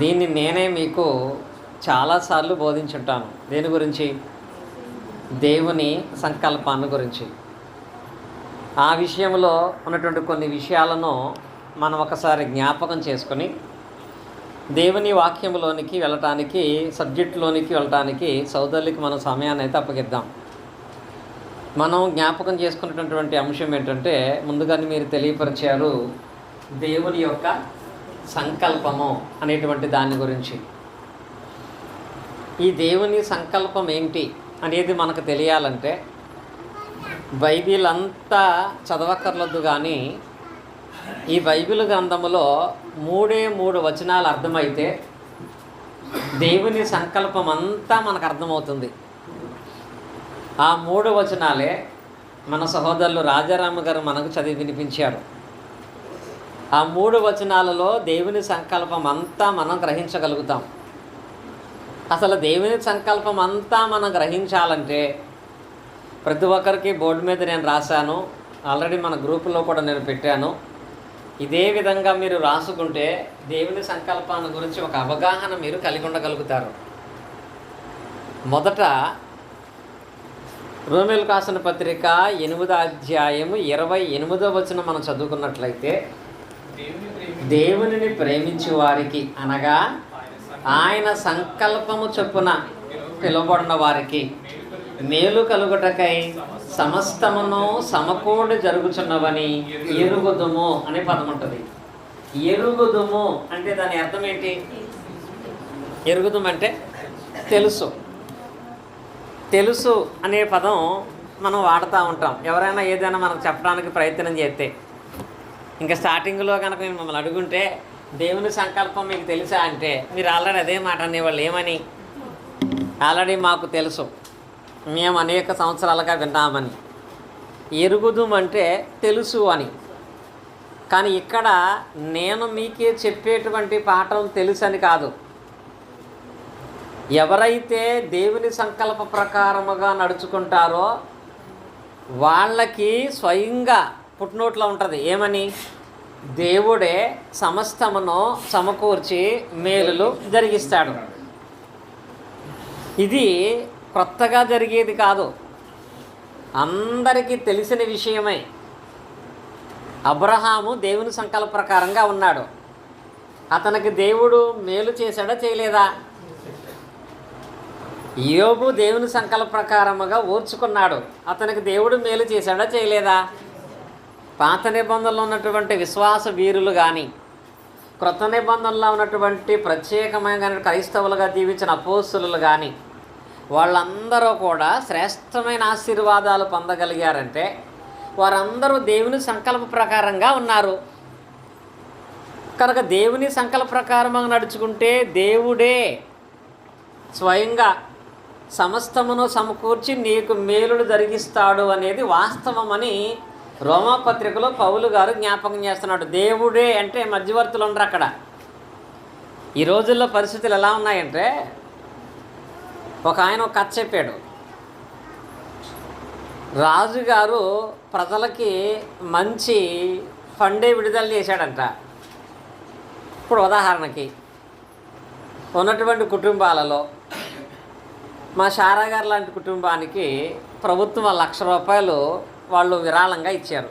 దీన్ని నేనే మీకు చాలాసార్లు బోధించుంటాను. దేని గురించి? దేవుని సంకల్పాన్ని గురించి. ఆ విషయంలో ఉన్నటువంటి కొన్ని విషయాలను మనం ఒకసారి జ్ఞాపకం చేసుకొని దేవుని వాక్యంలోనికి వెళ్ళటానికి, సబ్జెక్టులోనికి వెళ్ళటానికి సోదరులకి మనం సమయాన్ని అయితే అప్పగిద్దాం. మనం జ్ఞాపకం చేసుకున్నటువంటి అంశం ఏంటంటే, ముందుగానే మీరు తెలియపరిచారు దేవుని యొక్క సంకల్పము అనేటువంటి దాని గురించి. ఈ దేవుని సంకల్పం ఏంటి అనేది మనకు తెలియాలంటే బైబిల్ అంతా చదవక్కర్లొద్దు, కానీ ఈ బైబిల్ గ్రంథములో 3 వచనాలు అర్థమైతే దేవుని సంకల్పం అంతా మనకు అర్థమవుతుంది. ఆ 3 వచనాలే మన సహోదరులు రాజారామ గారు మనకు చదివి వినిపించారు. ఆ 3 వచనాలలో దేవుని సంకల్పం అంతా మనం గ్రహించగలుగుతాం. అసలు దేవుని సంకల్పం అంతా మనం గ్రహించాలంటే ప్రతి ఒక్కరికి బోర్డు మీద నేను రాశాను, ఆల్రెడీ మన గ్రూపులో కూడా నేను పెట్టాను. ఇదే విధంగా మీరు రాసుకుంటే దేవుని సంకల్పాన్ని గురించి ఒక అవగాహన మీరు కలిగి ఉండగలుగుతారు. మొదట రోమీయులకు రాసిన పత్రిక 8వ అధ్యాయము 28వ వచనం మనం చదువుకున్నట్లయితే, దేవునిని ప్రేమించే వారికి అనగా ఆయన సంకల్పము చొప్పున పిలువబడిన వారికి మేలు కలుగుటకై సమస్తమును సమకూడి జరుగుచున్నవని ఎరుగుదుము అనే పదం ఉంటుంది. ఎరుగుదుము అంటే దాని అర్థం ఏంటి? ఎరుగుదుము అంటే తెలుసు. తెలుసు అనే పదం మనం వాడుతూ ఉంటాం. ఎవరైనా ఏదైనా మనకు చెప్పడానికి ప్రయత్నం చేస్తే, ఇంకా స్టార్టింగ్లో కనుక నేను మమ్మల్ని అడుగుంటే దేవుని సంకల్పం మీకు తెలుసా అంటే మీరు ఆల్రెడీ అదే మాట అనేవాళ్ళు. ఏమని? ఆల్రెడీ మాకు తెలుసు, మేము అనేక సంవత్సరాలుగా విన్నామని. ఎరుగుదుమంటే తెలుసు అని. కానీ ఇక్కడ నేను మీకే చెప్పేటువంటి పాఠం తెలుసు అని కాదు. ఎవరైతే దేవుని సంకల్ప ప్రకారముగా నడుచుకుంటారో వాళ్ళకి స్వయంగా పుట్టినోట్లో ఉంటుంది. ఏమని? దేవుడే సమస్తమును సమకూర్చి మేలులు జరిగిస్తాడు. ఇది కొత్తగా జరిగేది కాదు, అందరికీ తెలిసిన విషయమే. అబ్రహాము దేవుని సంకల్ప ప్రకారంగా ఉన్నాడు. అతనికి దేవుడు మేలు చేశాడా చేయలేదా? యోబు దేవుని సంకల్ప ప్రకారముగా ఓర్చుకున్నాడు. అతనికి దేవుడు మేలు చేశాడా చేయలేదా? పాత నిబంధనలో ఉన్నటువంటి విశ్వాస వీరులు కానీ, క్రొత్త నిబంధనలో ఉన్నటువంటి ప్రత్యేకమైన క్రైస్తవులుగా జీవించిన అపోస్తులు కానీ, వాళ్ళందరూ కూడా శ్రేష్టమైన ఆశీర్వాదాలు పొందగలిగారంటే వారందరూ దేవుని సంకల్ప ప్రకారంగా ఉన్నారు. కనుక దేవుని సంకల్ప ప్రకారంగా నడుచుకుంటే దేవుడే స్వయంగా సమస్తమును సమకూర్చి నీకు మేలుడు జరిగిస్తాడు అనేది వాస్తవమని రోమాపత్రికలో పౌలు గారు జ్ఞాపకం చేస్తున్నాడు. దేవుడే అంటే మధ్యవర్తులు ఉండరు అక్కడ. ఈ రోజుల్లో పరిస్థితులు ఎలా ఉన్నాయంటే, ఒక ఆయన ఒక కథ చెప్పాడు. రాజుగారు ప్రజలకి మంచి ఫండే విడుదల చేశాడంట. ఇప్పుడు ఉదాహరణకి ఉన్నటువంటి కుటుంబాలలో మా శారా గారు లాంటి కుటుంబానికి ప్రభుత్వం 1,00,000 రూపాయలు వాళ్ళు విరాళంగా ఇచ్చారు.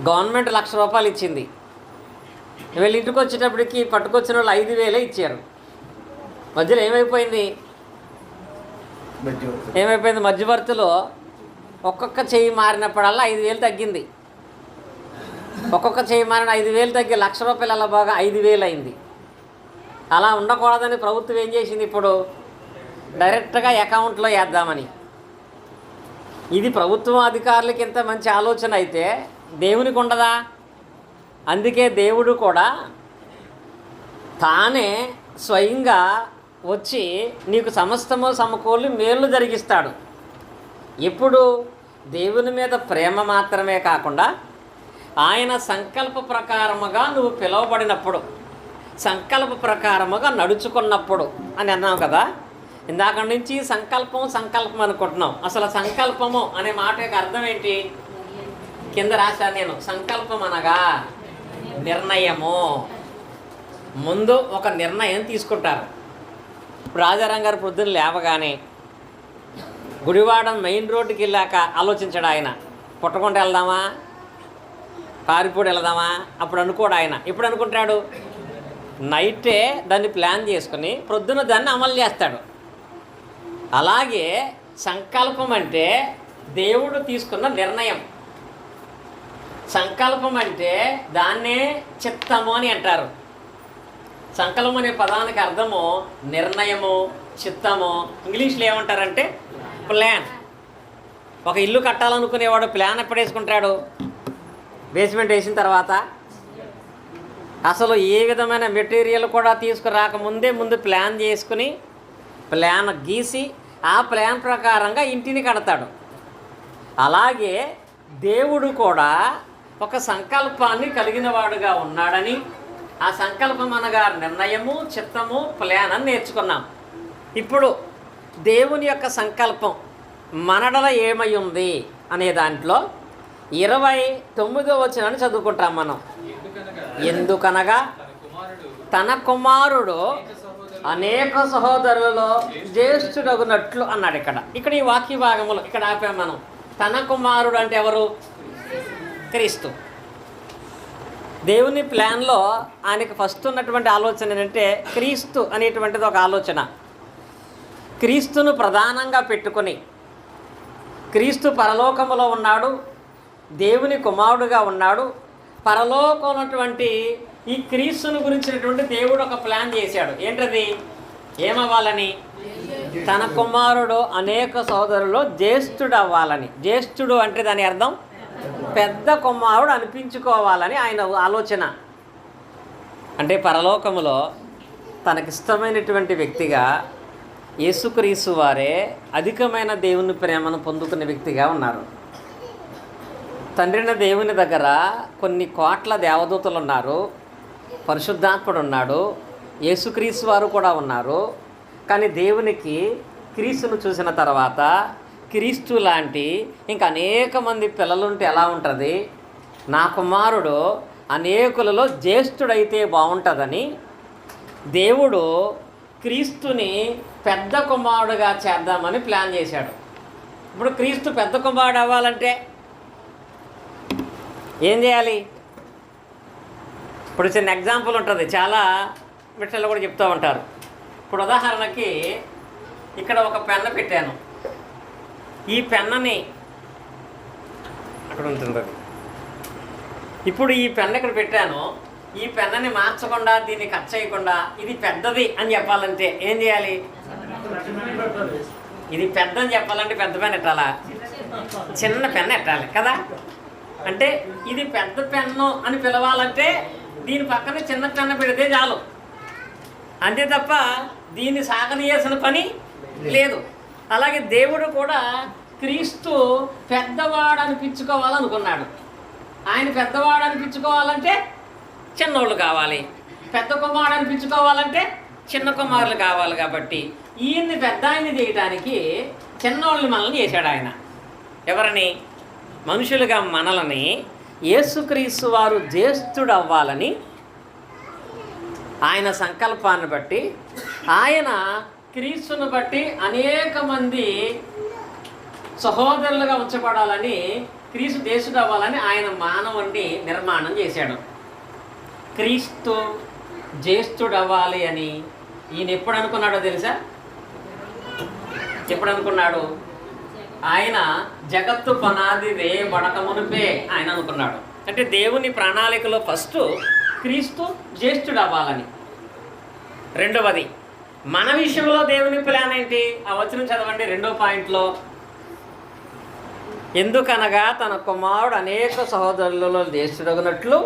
గవర్నమెంట్ 1,00,000 రూపాయలు ఇచ్చింది. వీళ్ళు ఇంటికి వచ్చేటప్పటికి పట్టుకొచ్చిన వాళ్ళు 5,000 ఇచ్చారు. మధ్యలో ఏమైపోయింది? మధ్యవర్తిలో ఒక్కొక్క చెయ్యి మారినప్పుడల్లా 5,000 తగ్గింది. ఒక్కొక్క చెయ్యి మారిన 5,000 తగ్గి 1,00,000 రూపాయలు అలా బాగా 5,000 అయింది. అలా ఉండకూడదని ప్రభుత్వం ఏం చేసింది? ఇప్పుడు డైరెక్ట్గా అకౌంట్లో వేద్దామని. ఇది ప్రభుత్వం అధికారులకి ఇంత మంచి ఆలోచన అయితే దేవునికి ఉండదా? అందుకే దేవుడు కూడా తానే స్వయంగా వచ్చి నీకు సమస్తము సమకూర్చి మేలు జరిగిస్తాడు. ఎప్పుడు? దేవుని మీద ప్రేమ మాత్రమే కాకుండా ఆయన సంకల్ప ప్రకారముగా నువ్వు పిలువబడినప్పుడు, సంకల్ప ప్రకారముగా నడుచుకున్నప్పుడు అని అన్నాం కదా. ఇందాక నుంచి సంకల్పం అనుకుంటున్నాం. అసలు సంకల్పము అనే మాట యొక్క అర్థం ఏంటి? కింద రాశాను నేను. సంకల్పం అనగా నిర్ణయము. ముందు ఒక నిర్ణయం తీసుకుంటారు. ఇప్పుడు రాజారాం గారు పొద్దున్న లేవగానే గుడివాడ మెయిన్ రోడ్డుకి వెళ్ళాక ఆలోచించాడు ఆయన, పుట్టకుంట వెళ్దామా, పారిపూడి వెళ్దామా, అప్పుడు అనుకోడు ఆయన. ఎప్పుడు అనుకుంటాడు? నైటే దాన్ని ప్లాన్ చేసుకుని ప్రొద్దున దాన్ని అమలు చేస్తాడు. అలాగే సంకల్పం అంటే దేవుడు తీసుకున్న నిర్ణయం. సంకల్పం అంటే దాన్నే చిత్తము అని అంటారు. సంకల్పం అనే పదానికి అర్థము నిర్ణయము, చిత్తము. ఇంగ్లీష్లో ఏమంటారంటే ప్లాన్. ఒక ఇల్లు కట్టాలనుకునేవాడు ప్లాన్ ఎప్పుడు వేసుకుంటాడు? బేస్మెంట్ వేసిన తర్వాత. అసలు ఏ విధమైన మెటీరియల్ కూడా తీసుకురాకముందే ముందు ప్లాన్ చేసుకుని ప్లాన్ గీసి ఆ ప్లాన్ ప్రకారంగా ఇంటిని కడతాడు. అలాగే దేవుడు కూడా ఒక సంకల్పాన్ని కలిగిన వాడుగా ఉన్నాడని, ఆ సంకల్పం అనగా నిర్ణయము, చిత్తము, ప్లాన్ అని నేర్చుకున్నాం. ఇప్పుడు దేవుని యొక్క సంకల్పం మనడల ఏమై ఉంది అనే దాంట్లో 29వ వచనాన్ని చదువుకుంటాం మనం. ఎందుకనగా తన కుమారుడు అనేక సహోదరులలో జ్యేష్ఠుడగునట్లు అన్నాడు. ఇక్కడ ఈ వాక్య భాగములు ఇక్కడ ఆపాం మనం. తన కుమారుడు అంటే ఎవరు? క్రీస్తు. దేవుని ప్లాన్లో ఆయనకు ఫస్ట్ ఉన్నటువంటి ఆలోచన ఏంటంటే క్రీస్తు అనేటువంటిది ఒక ఆలోచన. క్రీస్తును ప్రధానంగా పెట్టుకొని, క్రీస్తు పరలోకములో ఉన్నాడు, దేవుని కుమారుడుగా ఉన్నాడు. పరలోకం ఉన్నటువంటి ఈ క్రీస్తుని గురించినటువంటి దేవుడు ఒక ప్లాన్ చేశాడు. ఏంటది? ఏమవ్వాలని? తన కుమారుడు అనేక సోదరులు జ్యేష్ఠుడు అవ్వాలని. జ్యేష్ఠుడు అంటే దాని అర్థం పెద్ద కుమారుడు అనిపించుకోవాలని ఆయన ఆలోచన. అంటే పరలోకములో తనకిష్టమైనటువంటి వ్యక్తిగా యేసుక్రీస్తు వారే అధికమైన దేవుని ప్రేమను పొందుకునే వ్యక్తిగా ఉన్నారు. తండ్రిన దేవుని దగ్గర కొన్ని కోట్ల దేవదూతలు ఉన్నారు, పరిశుద్ధాత్ముడు ఉన్నాడు, యేసుక్రీస్తు వారు కూడా ఉన్నారు. కానీ దేవునికి క్రీస్తును చూసిన తర్వాత క్రీస్తు లాంటి ఇంకా అనేక మంది పిల్లలుంటే ఎలా ఉంటుంది? నా కుమారుడు అనేకులలో జ్యేష్ఠుడైతే బాగుంటుందని దేవుడు క్రీస్తుని పెద్ద కుమారుడుగా చేద్దామని ప్లాన్ చేశాడు. ఇప్పుడు క్రీస్తు పెద్ద కుమారుడు అవ్వాలంటే ఏం చేయాలి? ఇప్పుడు చిన్న ఎగ్జాంపుల్ ఉంటుంది, చాలా మిట్టలు కూడా చెప్తూ ఉంటారు. ఇప్పుడు ఉదాహరణకి ఇక్కడ ఒక పెన్ను పెట్టాను. ఈ పెన్నని అక్కడ ఉంటుంది. ఇప్పుడు ఈ పెన్ను ఇక్కడ పెట్టాను. ఈ పెన్నని మార్చకుండా, దీన్ని కట్ చేయకుండా ఇది పెద్దది అని చెప్పాలంటే ఏం చేయాలి? ఇది పెద్ద అని చెప్పాలంటే పెద్ద పెన్ను ఎట్టాలా? చిన్న పెన్ను ఎట్టాలి కదా. అంటే ఇది పెద్ద పెన్ను అని పిలవాలంటే దీని పక్కన చిన్న పెన్ను పెడితే చాలు, అంతే తప్ప దీన్ని సాగనీయాల్సిన పని లేదు. అలాగే దేవుడు కూడా క్రీస్తు పెద్దవాడు అనిపించుకోవాలనుకున్నాడు. ఆయన పెద్దవాడు అనిపించుకోవాలంటే చిన్నోళ్ళు కావాలి, పెద్ద కుమారుడు అనిపించుకోవాలంటే చిన్న కుమారులు కావాలి. కాబట్టి ఈయన్ని పెద్ద ఆయన్ని చేయడానికి చిన్నోళ్ళని మనల్ని చేశాడు ఆయన. ఎవరని? మనుషులుగా మనల్ని యేసుక్రీస్తు వారు జ్యేష్ఠుడు అవ్వాలని ఆయన సంకల్పాన్ని బట్టి, ఆయన క్రీస్తుని బట్టి అనేక మంది సహోదరులుగా ఉంచబడాలని, క్రీస్తు జ్యేష్ఠుడు అవ్వాలని ఆయన మానవుణ్ణి నిర్మాణం చేశాడు. క్రీస్తు జ్యేష్ఠుడు అవ్వాలి అని ఈయన ఎప్పుడు అనుకున్నాడో తెలుసా? ఎప్పుడు అనుకున్నాడు? ఆయన జగత్తు పునాది వేయబడకమునుపే ఆయన అనుకున్నాడు. అంటే దేవుని ప్రణాళికలో ఫస్ట్ క్రీస్తు జ్యేష్ఠుడు అవ్వాలని. రెండవది మన విషయంలో దేవుని ప్లాన్ ఏంటి? ఆ వచనం చదవండి 2వ పాయింట్లో. ఎందుకనగా తన కుమారుడు అనేక సహోదరులలో జ్యేష్ఠుడగునట్లు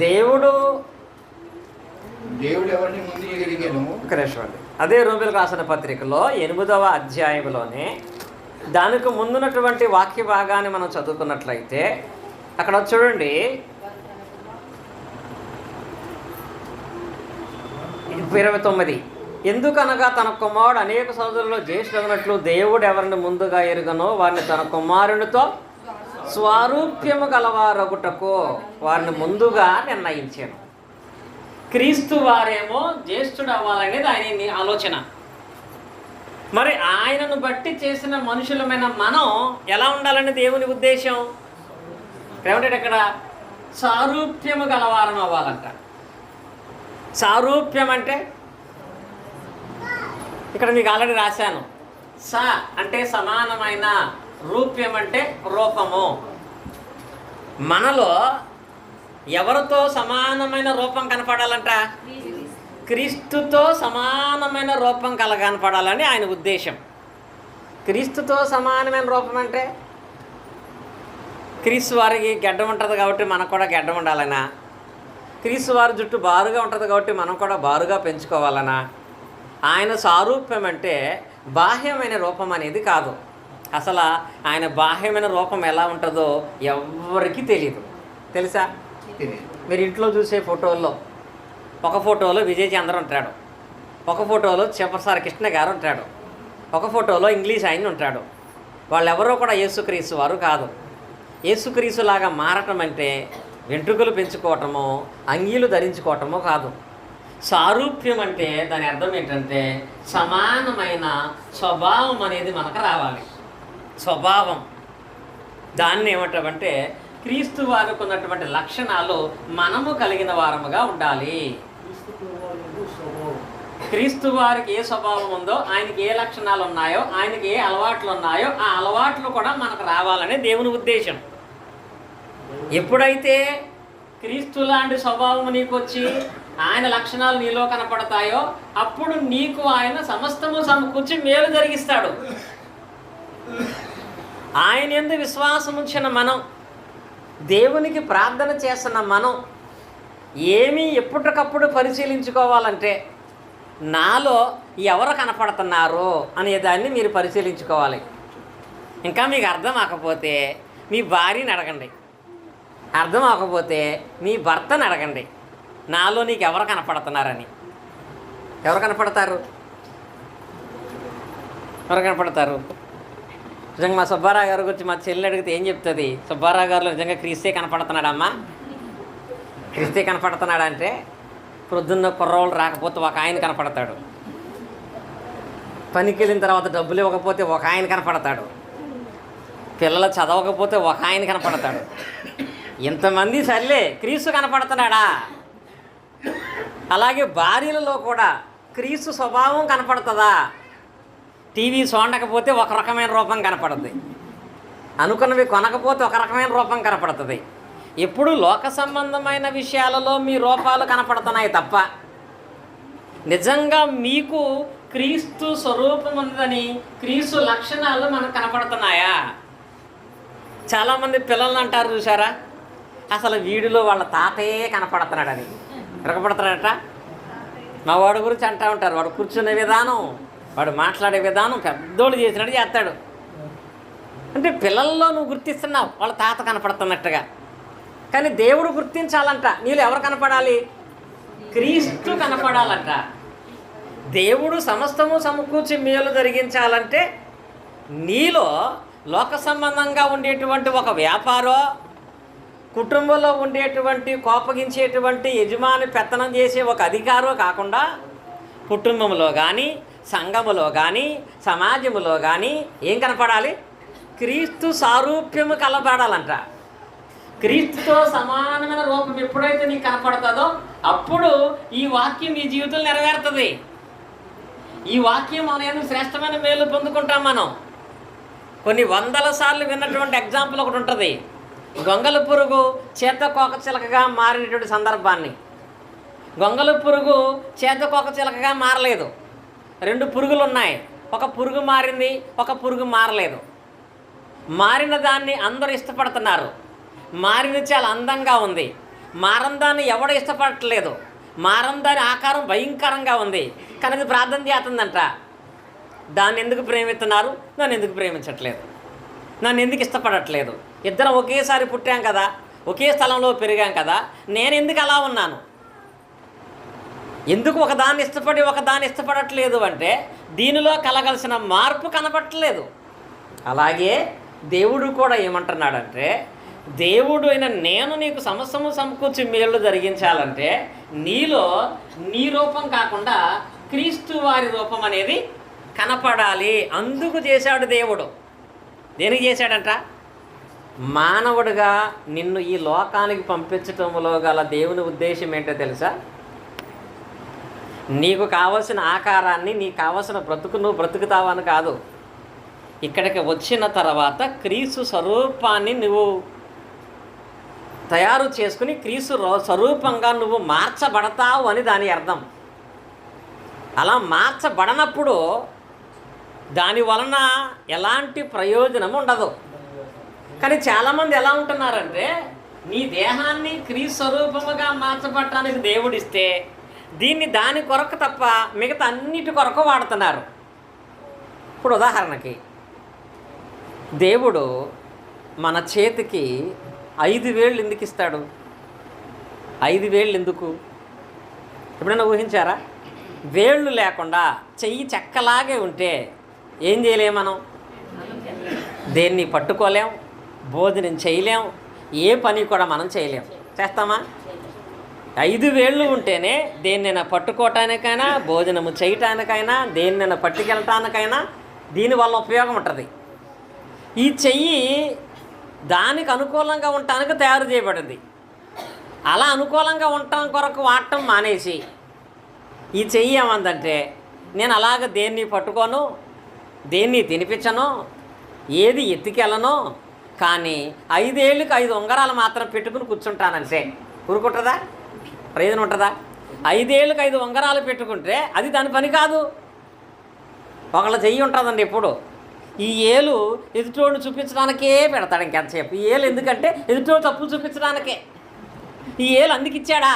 దేవుడు అదే రోమిలకు రాసిన పత్రికలో 8వ అధ్యాయంలోనే దానికి ముందున్నటువంటి వాక్య భాగాన్ని మనం చదువుకున్నట్లయితే అక్కడ చూడండి, 29. ఎందుకనగా తన కుమారుడు అనేక సోదరులలో జ్యేష్ఠుడగునట్లు దేవుడు ఎవరిని ముందుగా ఎరుగనో వారిని తన కుమారునితో స్వరూప్యము గలవారొకటకు వారిని ముందుగా నిర్ణయించాను. క్రీస్తు వారేమో జ్యేష్ఠుడు అవ్వాలనేది ఆయన ఆలోచన. మరి ఆయనను బట్టి చేసిన మనుషులమైన మనం ఎలా ఉండాలని దేవుని ఉద్దేశం ఏమంటే ఇక్కడ సారూప్యము గలవారం అవ్వాలంట. సారూప్యం అంటే ఇక్కడ మీకు ఆల్రెడీ రాశాను. స అంటే సమానమైన, రూప్యం అంటే రూపము. మనలో ఎవరితో సమానమైన రూపం కనపడాలంట? క్రీస్తుతో సమానమైన రూపం కనపడాలని ఆయన ఉద్దేశం. క్రీస్తుతో సమానమైన రూపం అంటే క్రీస్తు వారికి గడ్డం ఉంటుంది కాబట్టి మనకు కూడా గడ్డం ఉండాలనా? క్రీస్తు వారి జుట్టు బారుగా ఉంటుంది కాబట్టి మనం కూడా బారుగా పెంచుకోవాలనా? ఆయన సారూప్యం అంటే బాహ్యమైన రూపం అనేది కాదు. అసలు ఆయన బాహ్యమైన రూపం ఎలా ఉంటుందో ఎవరికీ తెలియదు. తెలుసా? మీరు ఇంట్లో చూసే ఫోటోల్లో ఒక ఫోటోలో విజయ్ చంద్ర ఉంటాడు, ఒక ఫోటోలో చివరిసారి కృష్ణ గారు ఉంటాడు, ఒక ఫోటోలో ఇంగ్లీష్ ఆయన ఉంటాడు. వాళ్ళెవరో కూడా యేసుక్రీస్తు వారు కాదు. యేసుక్రీస్తులాగా మారటం అంటే వెంట్రుకలు పెంచుకోవటమో అంగీలు ధరించుకోవటమో కాదు. సారూప్యం అంటే దాని అర్థం ఏంటంటే సమానమైన స్వభావం అనేది మనకు రావాలి. స్వభావం దాన్ని ఏమంటామంటే క్రీస్తు వారికి ఉన్నటువంటి లక్షణాలు మనము కలిగిన వారముగా ఉండాలి. క్రీస్తు వారికి ఏ స్వభావం ఉందో, ఆయనకి ఏ లక్షణాలు ఉన్నాయో, ఆయనకి ఏ అలవాట్లు ఉన్నాయో ఆ అలవాట్లు కూడా మనకు రావాలనే దేవుని ఉద్దేశం. ఎప్పుడైతే క్రీస్తు లాంటి స్వభావం నీకు వచ్చి ఆయన లక్షణాలు నీలో కనపడతాయో అప్పుడు నీకు ఆయన సమస్తము సమకూర్చి మేలు జరిగిస్తాడు. ఆయన యందు విశ్వాసం ఉంచిన మనం, దేవునికి ప్రార్థన చేస్తున్న మనం ఏమీ ఎప్పటికప్పుడు పరిశీలించుకోవాలంటే నాలో ఎవరు కనపడుతున్నారు అనేదాన్ని మీరు పరిశీలించుకోవాలి. ఇంకా మీకు అర్థం అవ్వకపోతే మీ భార్యని అడగండి, అర్థం అవ్వకపోతే మీ భర్తని అడగండి, నాలో నీకు ఎవరు కనపడుతున్నారని. ఎవరు కనపడతారు? ఎవరు కనపడతారు? నిజంగా మా సుబ్బారావు గారి గురించి మా చెల్లి అడిగితే ఏం చెప్తుంది? సుబ్బారావు గారిలో నిజంగా క్రీస్తే కనపడుతున్నాడమ్మా, క్రీస్తే కనపడుతున్నాడంటే ప్రొద్దున్న కుర్రోళ్ళు రాకపోతే ఒక ఆయన కనపడతాడు, పనికి వెళ్ళిన తర్వాత డబ్బులు ఇవ్వకపోతే ఒక ఆయన కనపడతాడు, పిల్లలు చదవకపోతే ఒక ఆయన కనపడతాడు. ఇంతమంది సర్లే, క్రీస్తు కనపడుతున్నాడా? అలాగే భార్యలలో కూడా క్రీస్తు స్వభావం కనపడుతుందా? టీవీ చూడకపోతే ఒక రకమైన రూపం కనపడుతుంది, అనుకున్నవి కొనకపోతే ఒక రకమైన రూపం కనపడుతుంది. ఎప్పుడు లోక సంబంధమైన విషయాలలో మీ రూపాలు కనపడుతున్నాయి తప్ప నిజంగా మీకు క్రీస్తు స్వరూపం ఉందని, క్రీస్తు లక్షణాలు మనకు కనపడుతున్నాయా? చాలామంది పిల్లల్ని అంటారు చూసారా, అసలు వీడిలో వాళ్ళ తాతయ్యే కనపడుతున్నాడని. ఎరగపడుతున్నాడట. మా వాడి గురించి అంటూ ఉంటారు, వాడు కూర్చునే విధానం, వాడు మాట్లాడే విధానం పెద్దోళ్ళు చేసినట్టు చేస్తాడు. అంటే పిల్లల్లో నువ్వు గుర్తిస్తున్నావు వాళ్ళ తాత కనపడుతున్నట్టుగా. కానీ దేవుడు గుర్తించాలంట, నీళ్ళు ఎవరు కనపడాలి? క్రీస్తు కనపడాలంట. దేవుడు సమస్తము సమకూర్చి మేలు జరిగించాలంటే నీలో లోక సంబంధంగా ఉండేటువంటి ఒక వ్యాపారో, కుటుంబంలో ఉండేటువంటి కోపగించేటువంటి యజమాని పెత్తనం చేసే ఒక అధికారో కాకుండా కుటుంబంలో కానీ, సంఘములో కానీ, సమాజంలో కానీ ఏం కనపడాలి? క్రీస్తు సారూప్యము కనపడాలంట. క్రీస్తుతో సమానమైన రూపం ఎప్పుడైతే నీకు కనపడుతుందో అప్పుడు ఈ వాక్యం నీ జీవితంలో నెరవేరుతుంది. ఈ వాక్యం అనేది శ్రేష్టమైన మేలు పొందుకుంటాం మనం. కొన్ని వందల సార్లు విన్నటువంటి ఎగ్జాంపుల్ ఒకటి ఉంటుంది. గొంగళ పురుగు చేతకోక చిలకగా మారినటువంటి సందర్భాన్ని. గొంగళ పురుగు చేతకోక చిలకగా మారలేదు. రెండు పురుగులు ఉన్నాయి, ఒక పురుగు మారింది, ఒక పురుగు మారలేదు. మారిన దాన్ని అందరూ ఇష్టపడుతున్నారు, మారినది చాలా అందంగా ఉంది. మారని దాన్ని ఎవడో ఇష్టపడట్లేదు. మారని దాని ఆకారం భయంకరంగా ఉంది, కానీ అది ప్రార్థన చేస్తుందంట. దాన్ని ఎందుకు ప్రేమిస్తున్నారు? నన్ను ఎందుకు ప్రేమించట్లేదు? నన్ను ఎందుకు ఇష్టపడట్లేదు? ఇద్దరం ఒకేసారి పుట్టాం కదా, ఒకే స్థలంలో పెరిగాం కదా, నేను ఎందుకు అలా ఉన్నాను? ఎందుకు ఒకదాన్ని ఇష్టపడి ఒకదాన్ని ఇష్టపడట్లేదు అంటే దీనిలో కలగలసిన మార్పు కనపడట్లేదు. అలాగే దేవుడు కూడా ఏమంటున్నాడంటే దేవుడు అయిన నేను నీకు సమస్తము సమకూర్చి మేలు జరిగించాలంటే నీలో నీ రూపం కాకుండా క్రీస్తు వారి రూపం అనేది కనపడాలి. అందుకు చేశాడు దేవుడు. దేనికి చేశాడంట? మానవుడిగా నిన్ను ఈ లోకానికి పంపించటంలో గల దేవుని ఉద్దేశం ఏంటో తెలుసా? నీకు కావలసిన ఆకారాన్ని, నీకు కావలసిన బ్రతుకు నువ్వు బ్రతుకుతావని కాదు. ఇక్కడికి వచ్చిన తర్వాత క్రీస్తు స్వరూపాన్ని నువ్వు తయారు చేసుకుని క్రీస్తు స్వరూపంగా నువ్వు మార్చబడతావు అని దాని అర్థం. అలా మార్చబడనప్పుడు దాని వలన ఎలాంటి ప్రయోజనం ఉండదు. కానీ చాలామంది ఎలా ఉంటున్నారంటే, నీ దేహాన్ని క్రీస్తు స్వరూపముగా మార్చబడటానికి దేవుడిస్తే దీన్ని దాని కొరకు తప్ప మిగతా అన్నిటి కొరకు వాడుతున్నారు. ఇప్పుడు ఉదాహరణకి దేవుడు మన చేతికి 5 వేళ్ళు ఎందుకు ఇస్తాడు? 5 వేళ్ళు ఎందుకు? ఎప్పుడైనా ఊహించారా? వేళ్ళు లేకుండా చెయ్యి చెక్కలాగే ఉంటే ఏం చేయలేం మనం? దేన్ని పట్టుకోలేం, భోజనం చేయలేం, ఏ పని కూడా మనం చేయలేం. చేస్తామా? 5 వేళ్ళు ఉంటేనే దేన్నైనా పట్టుకోవటానికైనా, భోజనము చేయటానికైనా, దేన్నైనా పట్టుకెళ్ళటానికైనా దీనివల్ల ఉపయోగం ఉంటుంది. ఈ చెయ్యి దానికి అనుకూలంగా ఉండటానికి తయారు చేయబడింది. అలా అనుకూలంగా ఉండటం కొరకు వాడటం మానేసి ఈ చెయ్యి ఏమందంటే, నేను అలాగ దేన్ని పట్టుకోను, దేన్ని తినిపించను, ఏది ఎత్తికెళ్ళను, కానీ 5 ఏళ్ళకి 5 ఉంగరాలు మాత్రం పెట్టుకుని కూర్చుంటానంటే ఊరుకుంటుందా? ప్రయోజనం ఉంటుందా? 5 ఏళ్ళకి 5 ఉంగరాలు పెట్టుకుంటే అది దాని పని కాదు. ఒకళ్ళ చెయ్యి ఉంటుందండి ఎప్పుడు. ఈ ఏలు ఎదుటోడిని చూపించడానికే పెడతాడు ఇంకెంతసేపు. ఈ ఏలు ఎందుకంటే ఎదుటోడు తప్పులు చూపించడానికే. ఈ ఏలు అందుకు ఇచ్చాడా?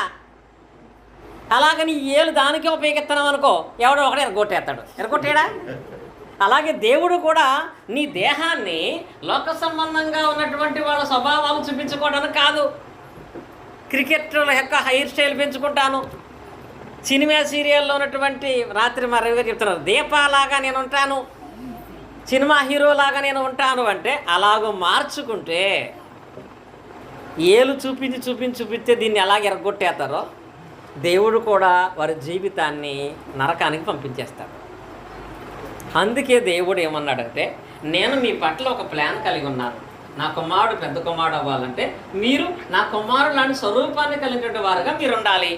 అలాగని ఈ ఏలు దానికే ఉపయోగిస్తున్నాం అనుకో, ఎవడో ఒకడే ఎరగొట్టాడా? అలాగే దేవుడు కూడా నీ దేహాన్ని లోక సంబంధంగా ఉన్నటువంటి వాళ్ళ స్వభావాలు చూపించుకోవడానికి కాదు. క్రికెటర్ల యొక్క హెయిర్ స్టైల్ పెంచుకుంటాను, సినిమా సీరియల్లో ఉన్నటువంటి రాత్రి మరవిగా చెప్తున్నారు దీపాలాగా నేను ఉంటాను, సినిమా హీరోలాగా నేను ఉంటాను అంటే అలాగూ మార్చుకుంటే ఏలు చూపిస్తే దీన్ని ఎలాగ ఎరగొట్టేస్తారో దేవుడు కూడా వారి జీవితాన్ని నరకానికి పంపించేస్తాడు. అందుకే దేవుడు ఏమన్నాడంటే, నేను మీ పట్ల ఒక ప్లాన్ కలిగి ఉన్నాను. నా కుమారుడు పెద్ద కుమారుడు అవ్వాలంటే మీరు నా కుమారుడు లాంటి స్వరూపాన్ని కలిగిన వారుగా మీరు ఉండాలి.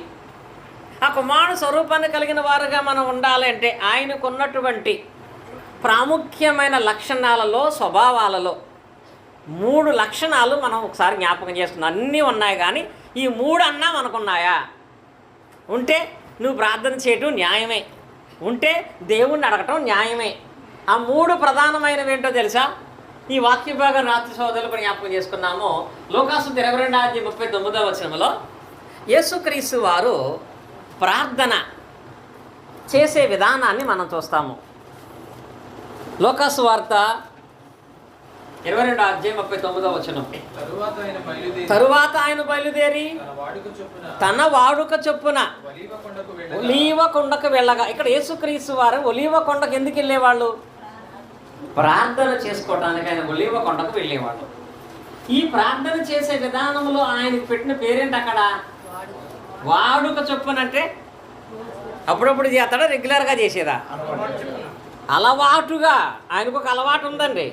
ఆ కుమారుడు స్వరూపాన్ని కలిగిన వారుగా మనం ఉండాలి అంటే ఆయనకున్నటువంటి ప్రాముఖ్యమైన లక్షణాలలో, స్వభావాలలో 3 లక్షణాలు మనం ఒకసారి జ్ఞాపకం చేసుకున్నాం. అన్నీ ఉన్నాయి, కానీ ఈ 3 అన్నా మనకున్నాయా? ఉంటే నువ్వు ప్రార్థన చేయటం న్యాయమే, ఉంటే దేవుణ్ణి అడగటం న్యాయమే. ఆ 3 ప్రధానమైనవి ఏంటో తెలుసా? ఈ వాక్య భాగం రాత్రి సోదరులు జ్ఞాపకం చేసుకున్నాము. లోకాసు 22:39 యేసుక్రీస్తు వారు ప్రార్థన చేసే విధానాన్ని మనం చూస్తాము. లోకాసు వార్త 22:39 తరువాత ఆయన బయలుదేరి తన వాడుక చొప్పున ఒలీవ కొండకు వెళ్ళగా. ఇక్కడ యేసుక్రీస్తు వారు ఒలీవ కొండకు ఎందుకు వెళ్ళేవాళ్ళు? ప్రార్థన చేసుకోవడానికి ఆయన ఒలీవ కొండకు వెళ్ళేవాళ్ళు. ఈ ప్రార్థన చేసే విధానంలో ఆయనకు పెట్టిన పేరేంటి? అక్కడ వాడుక చొప్పున అంటే అప్పుడప్పుడు చేస్తాడా, రెగ్యులర్గా చేసేదా? అలవాటుగా. ఆయనకు ఒక అలవాటు ఉందండి.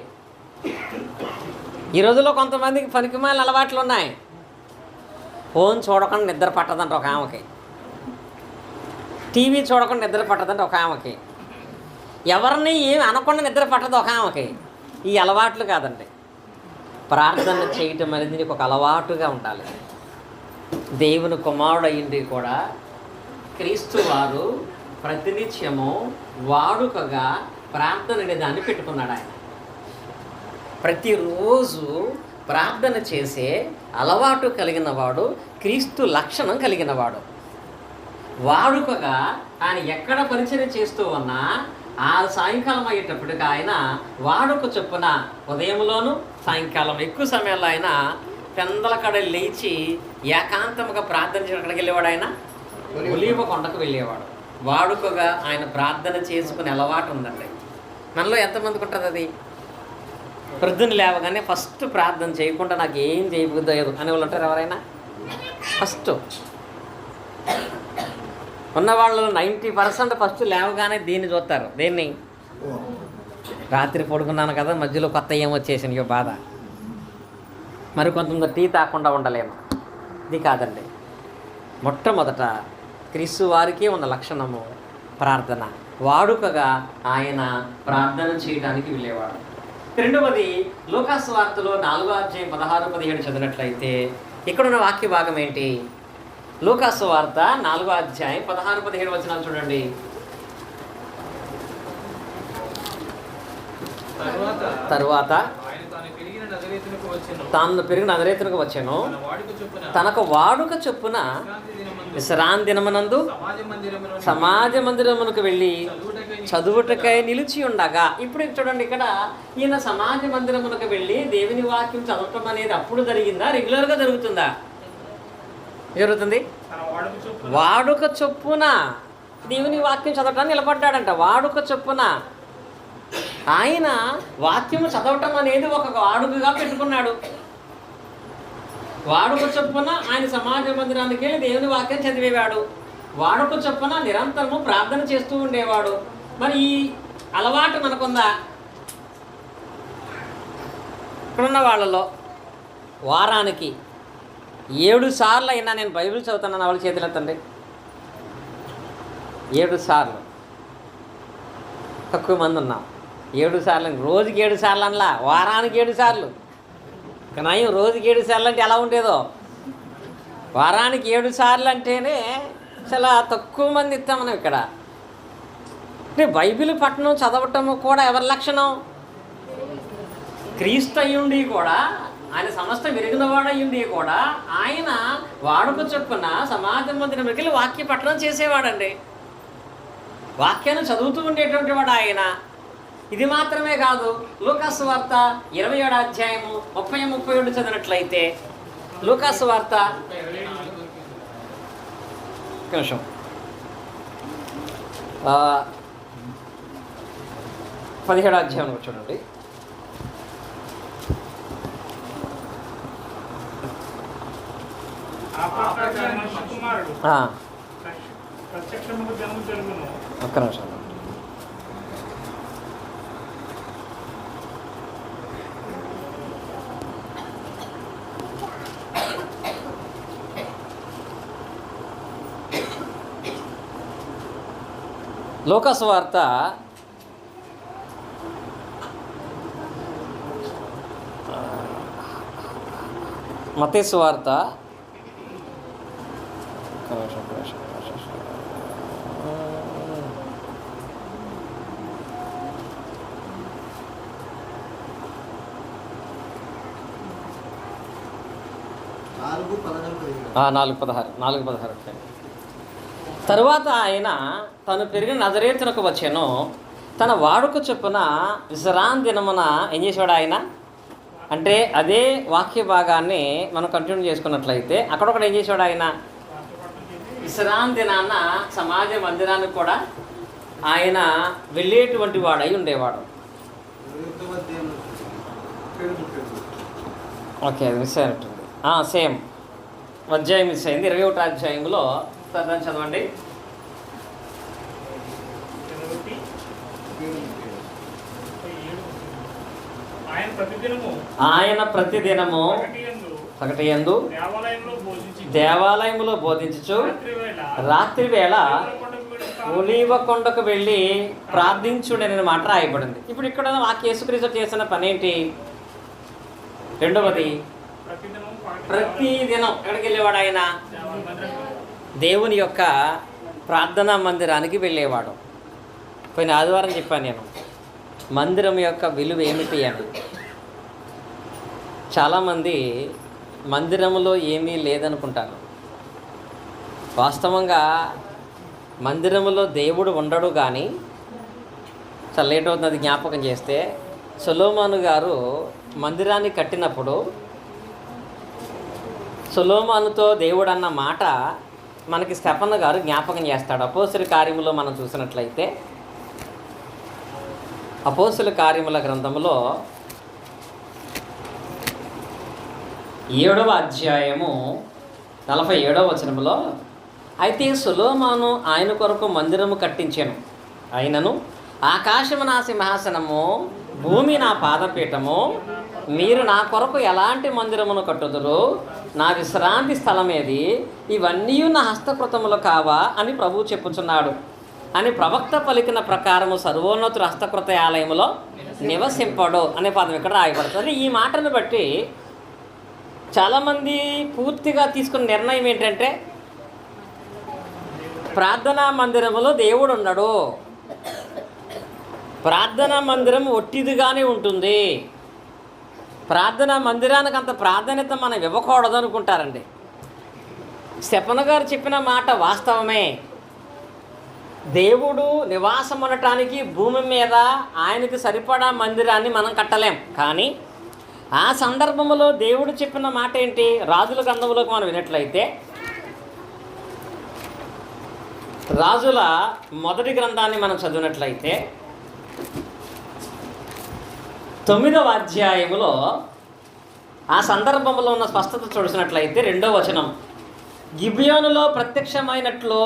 ఈ రోజుల్లో కొంతమందికి పనికిమాలిన అలవాట్లు ఉన్నాయి. ఫోన్ చూడకుండా నిద్ర పట్టదంట ఒక ఆమెకి, టీవీ చూడకుండా నిద్ర పట్టదంట ఒక ఆమెకి, ఎవరిని ఏమి అనకుండా నిద్ర పట్టదు ఒక ఆమెకి. ఈ అలవాట్లు కాదండి. ప్రార్థన చేయటం అనేది నీకు ఒక అలవాటుగా ఉండాలి. దేవుని కుమారుడు అయ్యింది కూడా క్రీస్తు వారు ప్రతినిత్యము వాడుకగా ప్రార్థన అనే దాన్ని పెట్టుకున్నాడు. ఆయన ప్రతిరోజు ప్రార్థన చేసే అలవాటు కలిగిన వాడు, క్రీస్తు లక్షణం కలిగిన వాడు. వాడుకగా ఆయన ఎక్కడ పరిచయం చేస్తూ ఉన్నా ఆ సాయంకాలం అయ్యేటప్పటికి ఆయన వాడుక చొప్పున ఉదయంలోనూ సాయంకాలం ఎక్కువ సమయంలో ఆయన పెందల కడ లేచి ఏకాంతముగా ప్రార్థన చేయడానికి వెళ్ళేవాడు. ఆయన ఒలీవ కొండకు వెళ్ళేవాడు. వాడుకగా ఆయన ప్రార్థన చేసుకునే అలవాటు ఉందండి. మనలో ఎంతమందికి ఉంటుంది అది? ప్రొద్దున లేవగానే ఫస్ట్ ప్రార్థన చేయకుండా నాకు ఏం చేయబుద్దయ్యదు అని వాళ్ళు ఉంటారు ఎవరైనా? ఫస్ట్ ఉన్నవాళ్ళు 90% ఫస్ట్ లేవగానే దీన్ని చూస్తారు. దేన్ని? రాత్రి పడుకున్నాను కదా, మధ్యలో కొత్త ఏమొచ్చేసినాయో బాధ, మరి కొంతమంది టీ తాకుండా ఉండలేము. ఇది కాదండి. మొట్టమొదట క్రీస్తు వారికే ఉన్న లక్షణము ప్రార్థన. వాడుకగా ఆయన ప్రార్థన చేయడానికి వెళ్ళేవాడు. రెండవది, లూకాసు వార్తలో 4వ అధ్యాయం 16-17 చదివినట్లయితే ఇక్కడున్న వాక్య భాగం ఏంటి? లూకాసు వార్త 4వ అధ్యాయం 16-17 వచనాలు చూడండి. తరువాత తాను పెరిగిన నజరేతునకు వచ్చెను. తనకు వాడుక చొప్పున విశ్రాంతి దినమునందు సమాజ మందిరమునకు వెళ్ళి చదువుటకై నిలిచి ఉండగా. ఇప్పుడు చూడండి, ఇక్కడ ఈయన సమాజ మందిరమునకు వెళ్ళి దేవుని వాక్యం చదవటం అనేది అప్పుడు జరిగిందా, రెగ్యులర్గా జరుగుతుందా? జరుగుతుంది. వాడుక చొప్పున దేవుని వాక్యం చదవటాన్ని నిలబడ్డాడంట. వాడుక చొప్పున ఆయన వాక్యము చదవటం అనేది ఒక వాడుకగా పెట్టుకున్నాడు. వాడుక చొప్పున ఆయన సమాజ మందిరానికి వెళ్ళి దేవుని వాక్యం చదివేవాడు. వాడుక చొప్పున నిరంతరము ప్రార్థన చేస్తూ ఉండేవాడు. మరి ఈ అలవాటు మనకుందా? ఇక్కడున్న వాళ్ళలో వారానికి 7 సార్లు అయినా నేను బైబిల్ చదువుతానన్న వాళ్ళ చేతులు ఎత్తండి. 7 సార్లు. తక్కువ మంది ఉన్నాం. 7 సార్లు, రోజుకి 7 సార్లు అనలా, వారానికి 7 సార్లు. కానీ రోజుకి 7 సార్లు అంటే ఎలా ఉండేదో, వారానికి 7 సార్లు అంటేనే చాలా తక్కువ మంది ఇస్తాం మనం ఇక్కడ. అంటే బైబిల్ పఠనం చదవటము కూడా ఎవరి లక్షణం? క్రీస్తు అయ్యుండి కూడా, ఆయన సమస్త విరిగినవాడు అయ్యుండి కూడా ఆయన వాడుక చొప్పున సమాజ మందిరంకి వెళ్ళి వాక్య పఠనం చేసేవాడండి. వాక్యాన్ని చదువుతూ ఉండేటువంటి వాడు ఆయన. ఇది మాత్రమే కాదు, లూకాసు వార్త 27వ అధ్యాయము 30-37 చదివినట్లయితే, లూకాసు వార్త నిమిషం 17వ అధ్యాయం చూడండి. ఒక్క నిమిషం. లూకాసు వార్త 14వ వార్త 4:16. తరువాత ఆయన తను పెరిగిన నజరేతునకు వచ్చెను. తన వాడుక చొప్పున విశ్రాంతి దినమున ఏం చేసేవాడు ఆయన అంటే, అదే వాక్య భాగాన్ని మనం కంటిన్యూ చేసుకున్నట్లయితే అక్కడొకటి ఏం చేసేవాడు ఆయన, విశ్రాంతి దినాన సమాజ మందిరానికి కూడా ఆయన వెళ్ళేటువంటి వాడై ఉండేవాడు. ఓకే, అది మిస్ అయినట్టుంది. సేమ్ అధ్యాయం మిస్ అయింది. 21వ అధ్యాయంలో చదవండి. ఆయన ప్రతిదినము ఒకటి యందు దేవాలయములో బోధించుచు రాత్రి వేళ ఒలీవ కొండకు వెళ్ళి ప్రార్థించుడని మాట రాయబడింది. ఇప్పుడు ఇక్కడ యేసుక్రీస్తు చేసిన పని ఏంటి? రెండవది, ప్రతిదినం ఎక్కడికి వెళ్ళేవాడు ఆయన? దేవుని యొక్క ప్రార్థనా మందిరానికి వెళ్ళేవాడు. పోయిన ఆదివారం చెప్పాను నేను మందిరం యొక్క విలువ ఏమిటి అని. చాలామంది మందిరంలో ఏమీ లేదనుకుంటారు. వాస్తవంగా మందిరంలో దేవుడు ఉండడు. కానీ చాలా లేట్ అవుతుంది జ్ఞాపకం చేస్తే, సొలొమోను గారు మందిరాన్ని కట్టినప్పుడు సొలొమోనుతో దేవుడు అన్న మాట మనకి స్టెఫను గారు జ్ఞాపకం చేస్తాడు. అపోస్తుల కార్యములో మనం చూసినట్లయితే, అపోస్తుల కార్యముల గ్రంథంలో 7వ అధ్యాయము 47వ వచనంలో, అయితే సొలొమోను ఆయన కొరకు మందిరము కట్టించెను, అయినను ఆకాశము నా సింహాసనము, భూమి నా పాదపీఠము, మీరు నా కొరకు ఎలాంటి మందిరమును కట్టుదురు, నా విశ్రాంతి స్థలమేది, ఇవన్నీ నా హస్తకృతములు కావా అని ప్రభువు చెప్పుచున్నాడు అని ప్రవక్త పలికిన ప్రకారము సర్వోన్నతుడు హస్తకృత ఆలయములో నివసింపడు అనే పదం ఇక్కడ రాయబడుతుంది. ఈ మాటను బట్టి చాలామంది పూర్తిగా తీసుకున్న నిర్ణయం ఏంటంటే, ప్రార్థనా మందిరములో దేవుడు ఉండడు, ప్రార్థనా మందిరం ఒట్టిదిగానే ఉంటుంది, ప్రార్థనా మందిరానికి అంత ప్రాధాన్యత మనం ఇవ్వకూడదు అనుకుంటారండి. స్టెఫను గారు చెప్పిన మాట వాస్తవమే. దేవుడు నివాసం ఉండటానికి భూమి మీద ఆయనకి సరిపడా మందిరాన్ని మనం కట్టలేం. కానీ ఆ సందర్భంలో దేవుడు చెప్పిన మాట ఏంటి? రాజుల గ్రంథంలోకి మనం వినట్లయితే, రాజుల మొదటి గ్రంథాన్ని మనం చదివినట్లయితే 9వ అధ్యాయములో ఆ సందర్భంలో ఉన్న స్పష్టత చూసినట్లయితే 2వ వచనం, గిబియోనులో ప్రత్యక్షమైనట్లు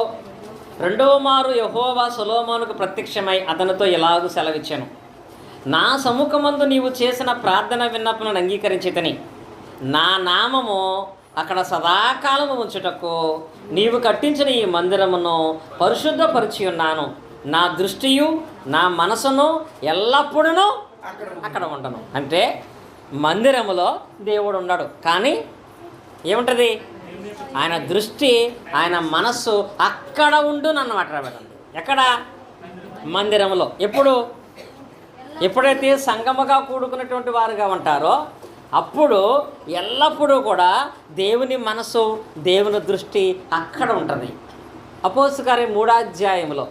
రెండవ మారు యెహోవా సొలొమోనుకు ప్రత్యక్షమై అతనితో ఇలాగు సెలవిచ్చెను, నా సముఖమందు నీవు చేసిన ప్రార్థన విన్నపములను అంగీకరించితిని, నా నామము అక్కడ సదాకాలము ఉంచుటకు నీవు కట్టించిన ఈ మందిరమును పరిశుద్ధపరిచి ఉన్నాను, నా దృష్టియు నా మనసును ఎల్లప్పుడూ అక్కడ ఉండను. అంటే మందిరములో దేవుడు ఉండడు, కానీ ఏముంటుంది? ఆయన దృష్టి, ఆయన మనస్సు అక్కడ ఉండు నన్ను మాట్లాడబెట్టండి. ఎక్కడ? మందిరంలో. ఎప్పుడైతే సంగముగా కూడుకున్నటువంటి వారుగా ఉంటారో అప్పుడు ఎల్లప్పుడూ కూడా దేవుని మనసు, దేవుని దృష్టి అక్కడ ఉంటుంది. అపోస్తలుల కార్యం 3వ అధ్యాయంలో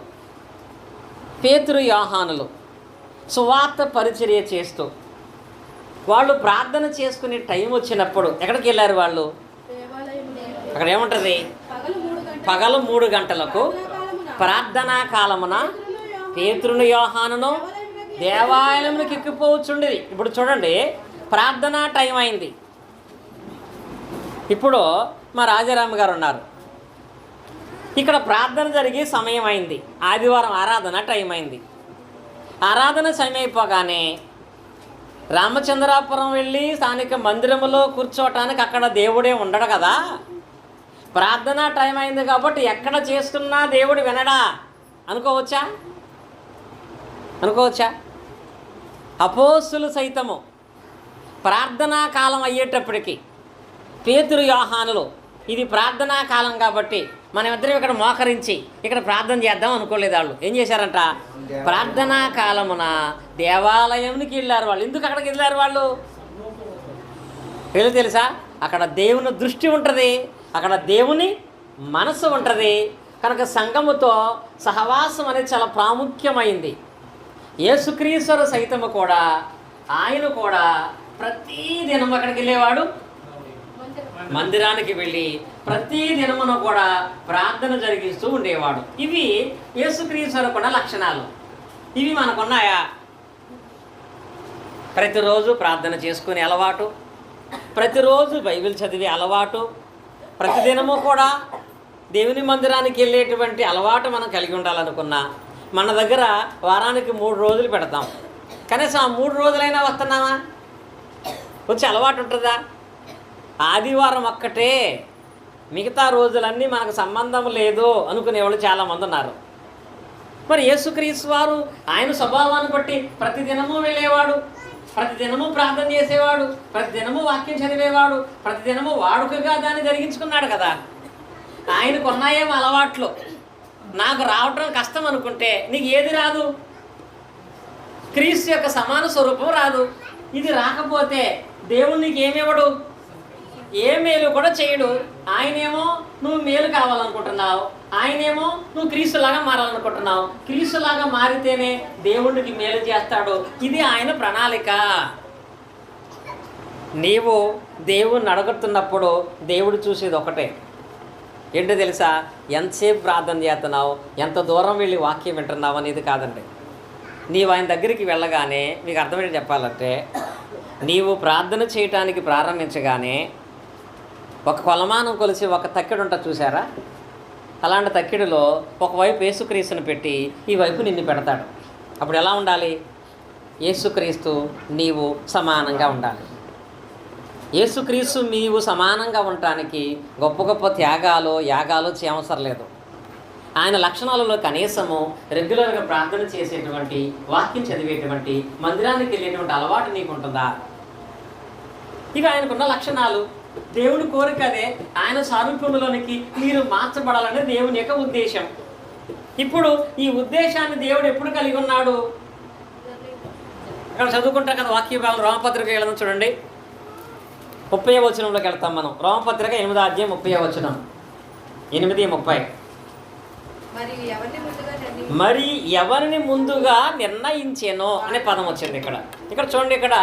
పేతురు యోహానులు సువార్త పరిచర్య చేస్తూ వాళ్ళు ప్రార్థన చేసుకునే టైం వచ్చినప్పుడు ఎక్కడికి వెళ్ళారు వాళ్ళు? అక్కడ ఏముంటుంది? పగలు 3 గంటలకు ప్రార్థనా కాలమున పేతురును యోహానును దేవాలయంలోకి ఎక్కిపోవచ్చుండేది. ఇప్పుడు చూడండి, ప్రార్థనా టైం అయింది. ఇప్పుడు మా రాజారామ గారు ఉన్నారు, ఇక్కడ ప్రార్థన జరిగే సమయం అయింది, ఆదివారం ఆరాధన టైం అయింది. ఆరాధన సమయం అయిపోగానే రామచంద్రాపురం వెళ్ళి స్థానిక మందిరంలో కూర్చోవటానికి అక్కడ దేవుడే ఉండడు కదా. ప్రార్థన టైం అయింది కాబట్టి ఎక్కడ చేసుకున్నా దేవుడు వినడా అనుకోవచ్చా? అపోస్తులు సైతము ప్రార్థనా కాలం అయ్యేటప్పటికి పేతురు యోహానులు ఇది ప్రార్థనా కాలం కాబట్టి మనమిద్దరం ఇక్కడ మోకరించి ఇక్కడ ప్రార్థన చేద్దాం అనుకోలేదు. వాళ్ళు ఏం చేశారంట? ప్రార్థనా కాలమున దేవాలయంకి వెళ్ళారు. వాళ్ళు ఎందుకు అక్కడికి వెళ్ళారు? వాళ్ళు వీళ్ళు తెలుసా, అక్కడ దేవుని దృష్టి ఉంటుంది, అక్కడ దేవుని మనసు ఉంటుంది. కనుక సంఘముతో సహవాసం అనేది చాలా ప్రాముఖ్యమైంది. యేసుక్రీస్తు సైతము కూడా, ఆయన కూడా ప్రతి దినం అక్కడికి వెళ్ళేవాడు, మందిరానికి వెళ్ళి ప్రతి దినమున కూడా ప్రార్థన జరిగిస్తూ ఉండేవాడు. ఇవి యేసుక్రీస్తుకున్న లక్షణాలు. ఇవి మనకున్నాయా? ప్రతిరోజు ప్రార్థన చేసుకునే అలవాటు, ప్రతిరోజు బైబిల్ చదివే అలవాటు, ప్రతిదినము కూడా దేవుని మందిరానికి వెళ్ళేటువంటి అలవాటు మనం కలిగి ఉండాలనుకున్నా మన దగ్గర వారానికి 3 రోజులు పెడతాం. కనీసం ఆ 3 రోజులైనా వస్తున్నామా? వచ్చే అలవాటు ఉంటుందా? ఆదివారం ఒక్కటే, మిగతా రోజులన్నీ మనకు సంబంధం లేదు అనుకునేవాళ్ళు చాలామంది ఉన్నారు. మరి యేసుక్రీస్తు వారు ఆయన స్వభావాన్ని బట్టి ప్రతిదినము వెళ్ళేవాడు, ప్రతిదినము ప్రార్థన చేసేవాడు, ప్రతిదినము వాక్యం చదివేవాడు, ప్రతిదినము వాడుకగా దాన్ని జరిగించుకున్నాడు కదా. ఆయనకు ఉన్నాయేమో అలవాట్లు. నాకు రావటం కష్టం అనుకుంటే నీకు ఏది రాదు? క్రీస్తు యొక్క సమాన స్వరూపం రాదు. ఇది రాకపోతే దేవుడు నీకు ఏమివ్వడు, ఏ మేలు కూడా చేయడు. ఆయనేమో నువ్వు మేలు కావాలనుకుంటున్నావు, ఆయనేమో నువ్వు క్రీస్తులాగా మారాలనుకుంటున్నావు. క్రీస్తులాగా మారితేనే దేవుడికి మేలు చేస్తాడు. ఇది ఆయన ప్రణాళిక. నీవు దేవుణ్ణి అడుగుతున్నప్పుడు దేవుడు చూసేది ఒకటే, ఏంటో తెలుసా? ఎంతసేపు ప్రార్థన చేస్తున్నావు, ఎంత దూరం వెళ్ళి వాక్యం వింటున్నావు అనేది కాదండి. నీవు ఆయన దగ్గరికి వెళ్ళగానే మీకు అర్థమయ్యేది చెప్పాలంటే, నీవు ప్రార్థన చేయటానికి ప్రారంభించగానే ఒక కొలమానం కొలిసి ఒక తక్కెడు ఉంటుంది చూసారా, అలాంటి తక్కెడిలో ఒకవైపు యేసుక్రీస్తుని పెట్టి ఈ వైపు నిన్ను పెడతాడు. అప్పుడు ఎలా ఉండాలి? యేసుక్రీస్తు నీవు సమానంగా ఉండాలి. యేసుక్రీస్తు నీవు సమానంగా ఉండటానికి గొప్ప గొప్ప త్యాగాలు యాగాలు చేయవసరం లేదు. ఆయన లక్షణాలలో కనీసము రెగ్యులర్గా ప్రార్థన చేసేటువంటి, వాక్యం చదివేటువంటి, మందిరానికి వెళ్ళేటువంటి అలవాటు నీకు ఉంటుందా? ఇక ఆయనకున్న లక్షణాలు, దేవుని కోరిక అదే. ఆయన సారూప్యములోనికి మీరు మార్చబడాలనే దేవుని యొక్క ఉద్దేశం. ఇప్పుడు ఈ ఉద్దేశాన్ని దేవుడు ఎప్పుడు కలిగి ఉన్నాడు? ఇక్కడ చదువుకుంటాం కదా వాక్య భాగం, రోమపత్రిక వెళ్దాం చూడండి. 30వ వచనంలోకి వెళ్తాం మనం. రోమపత్రిక 8వ అధ్యాయం 30వ వచనం, 8:30. మరి ఎవరిని ముందుగా నిర్ణయించేనో అనే పదం వచ్చింది ఇక్కడ. ఇక్కడ చూడండి, ఇక్కడ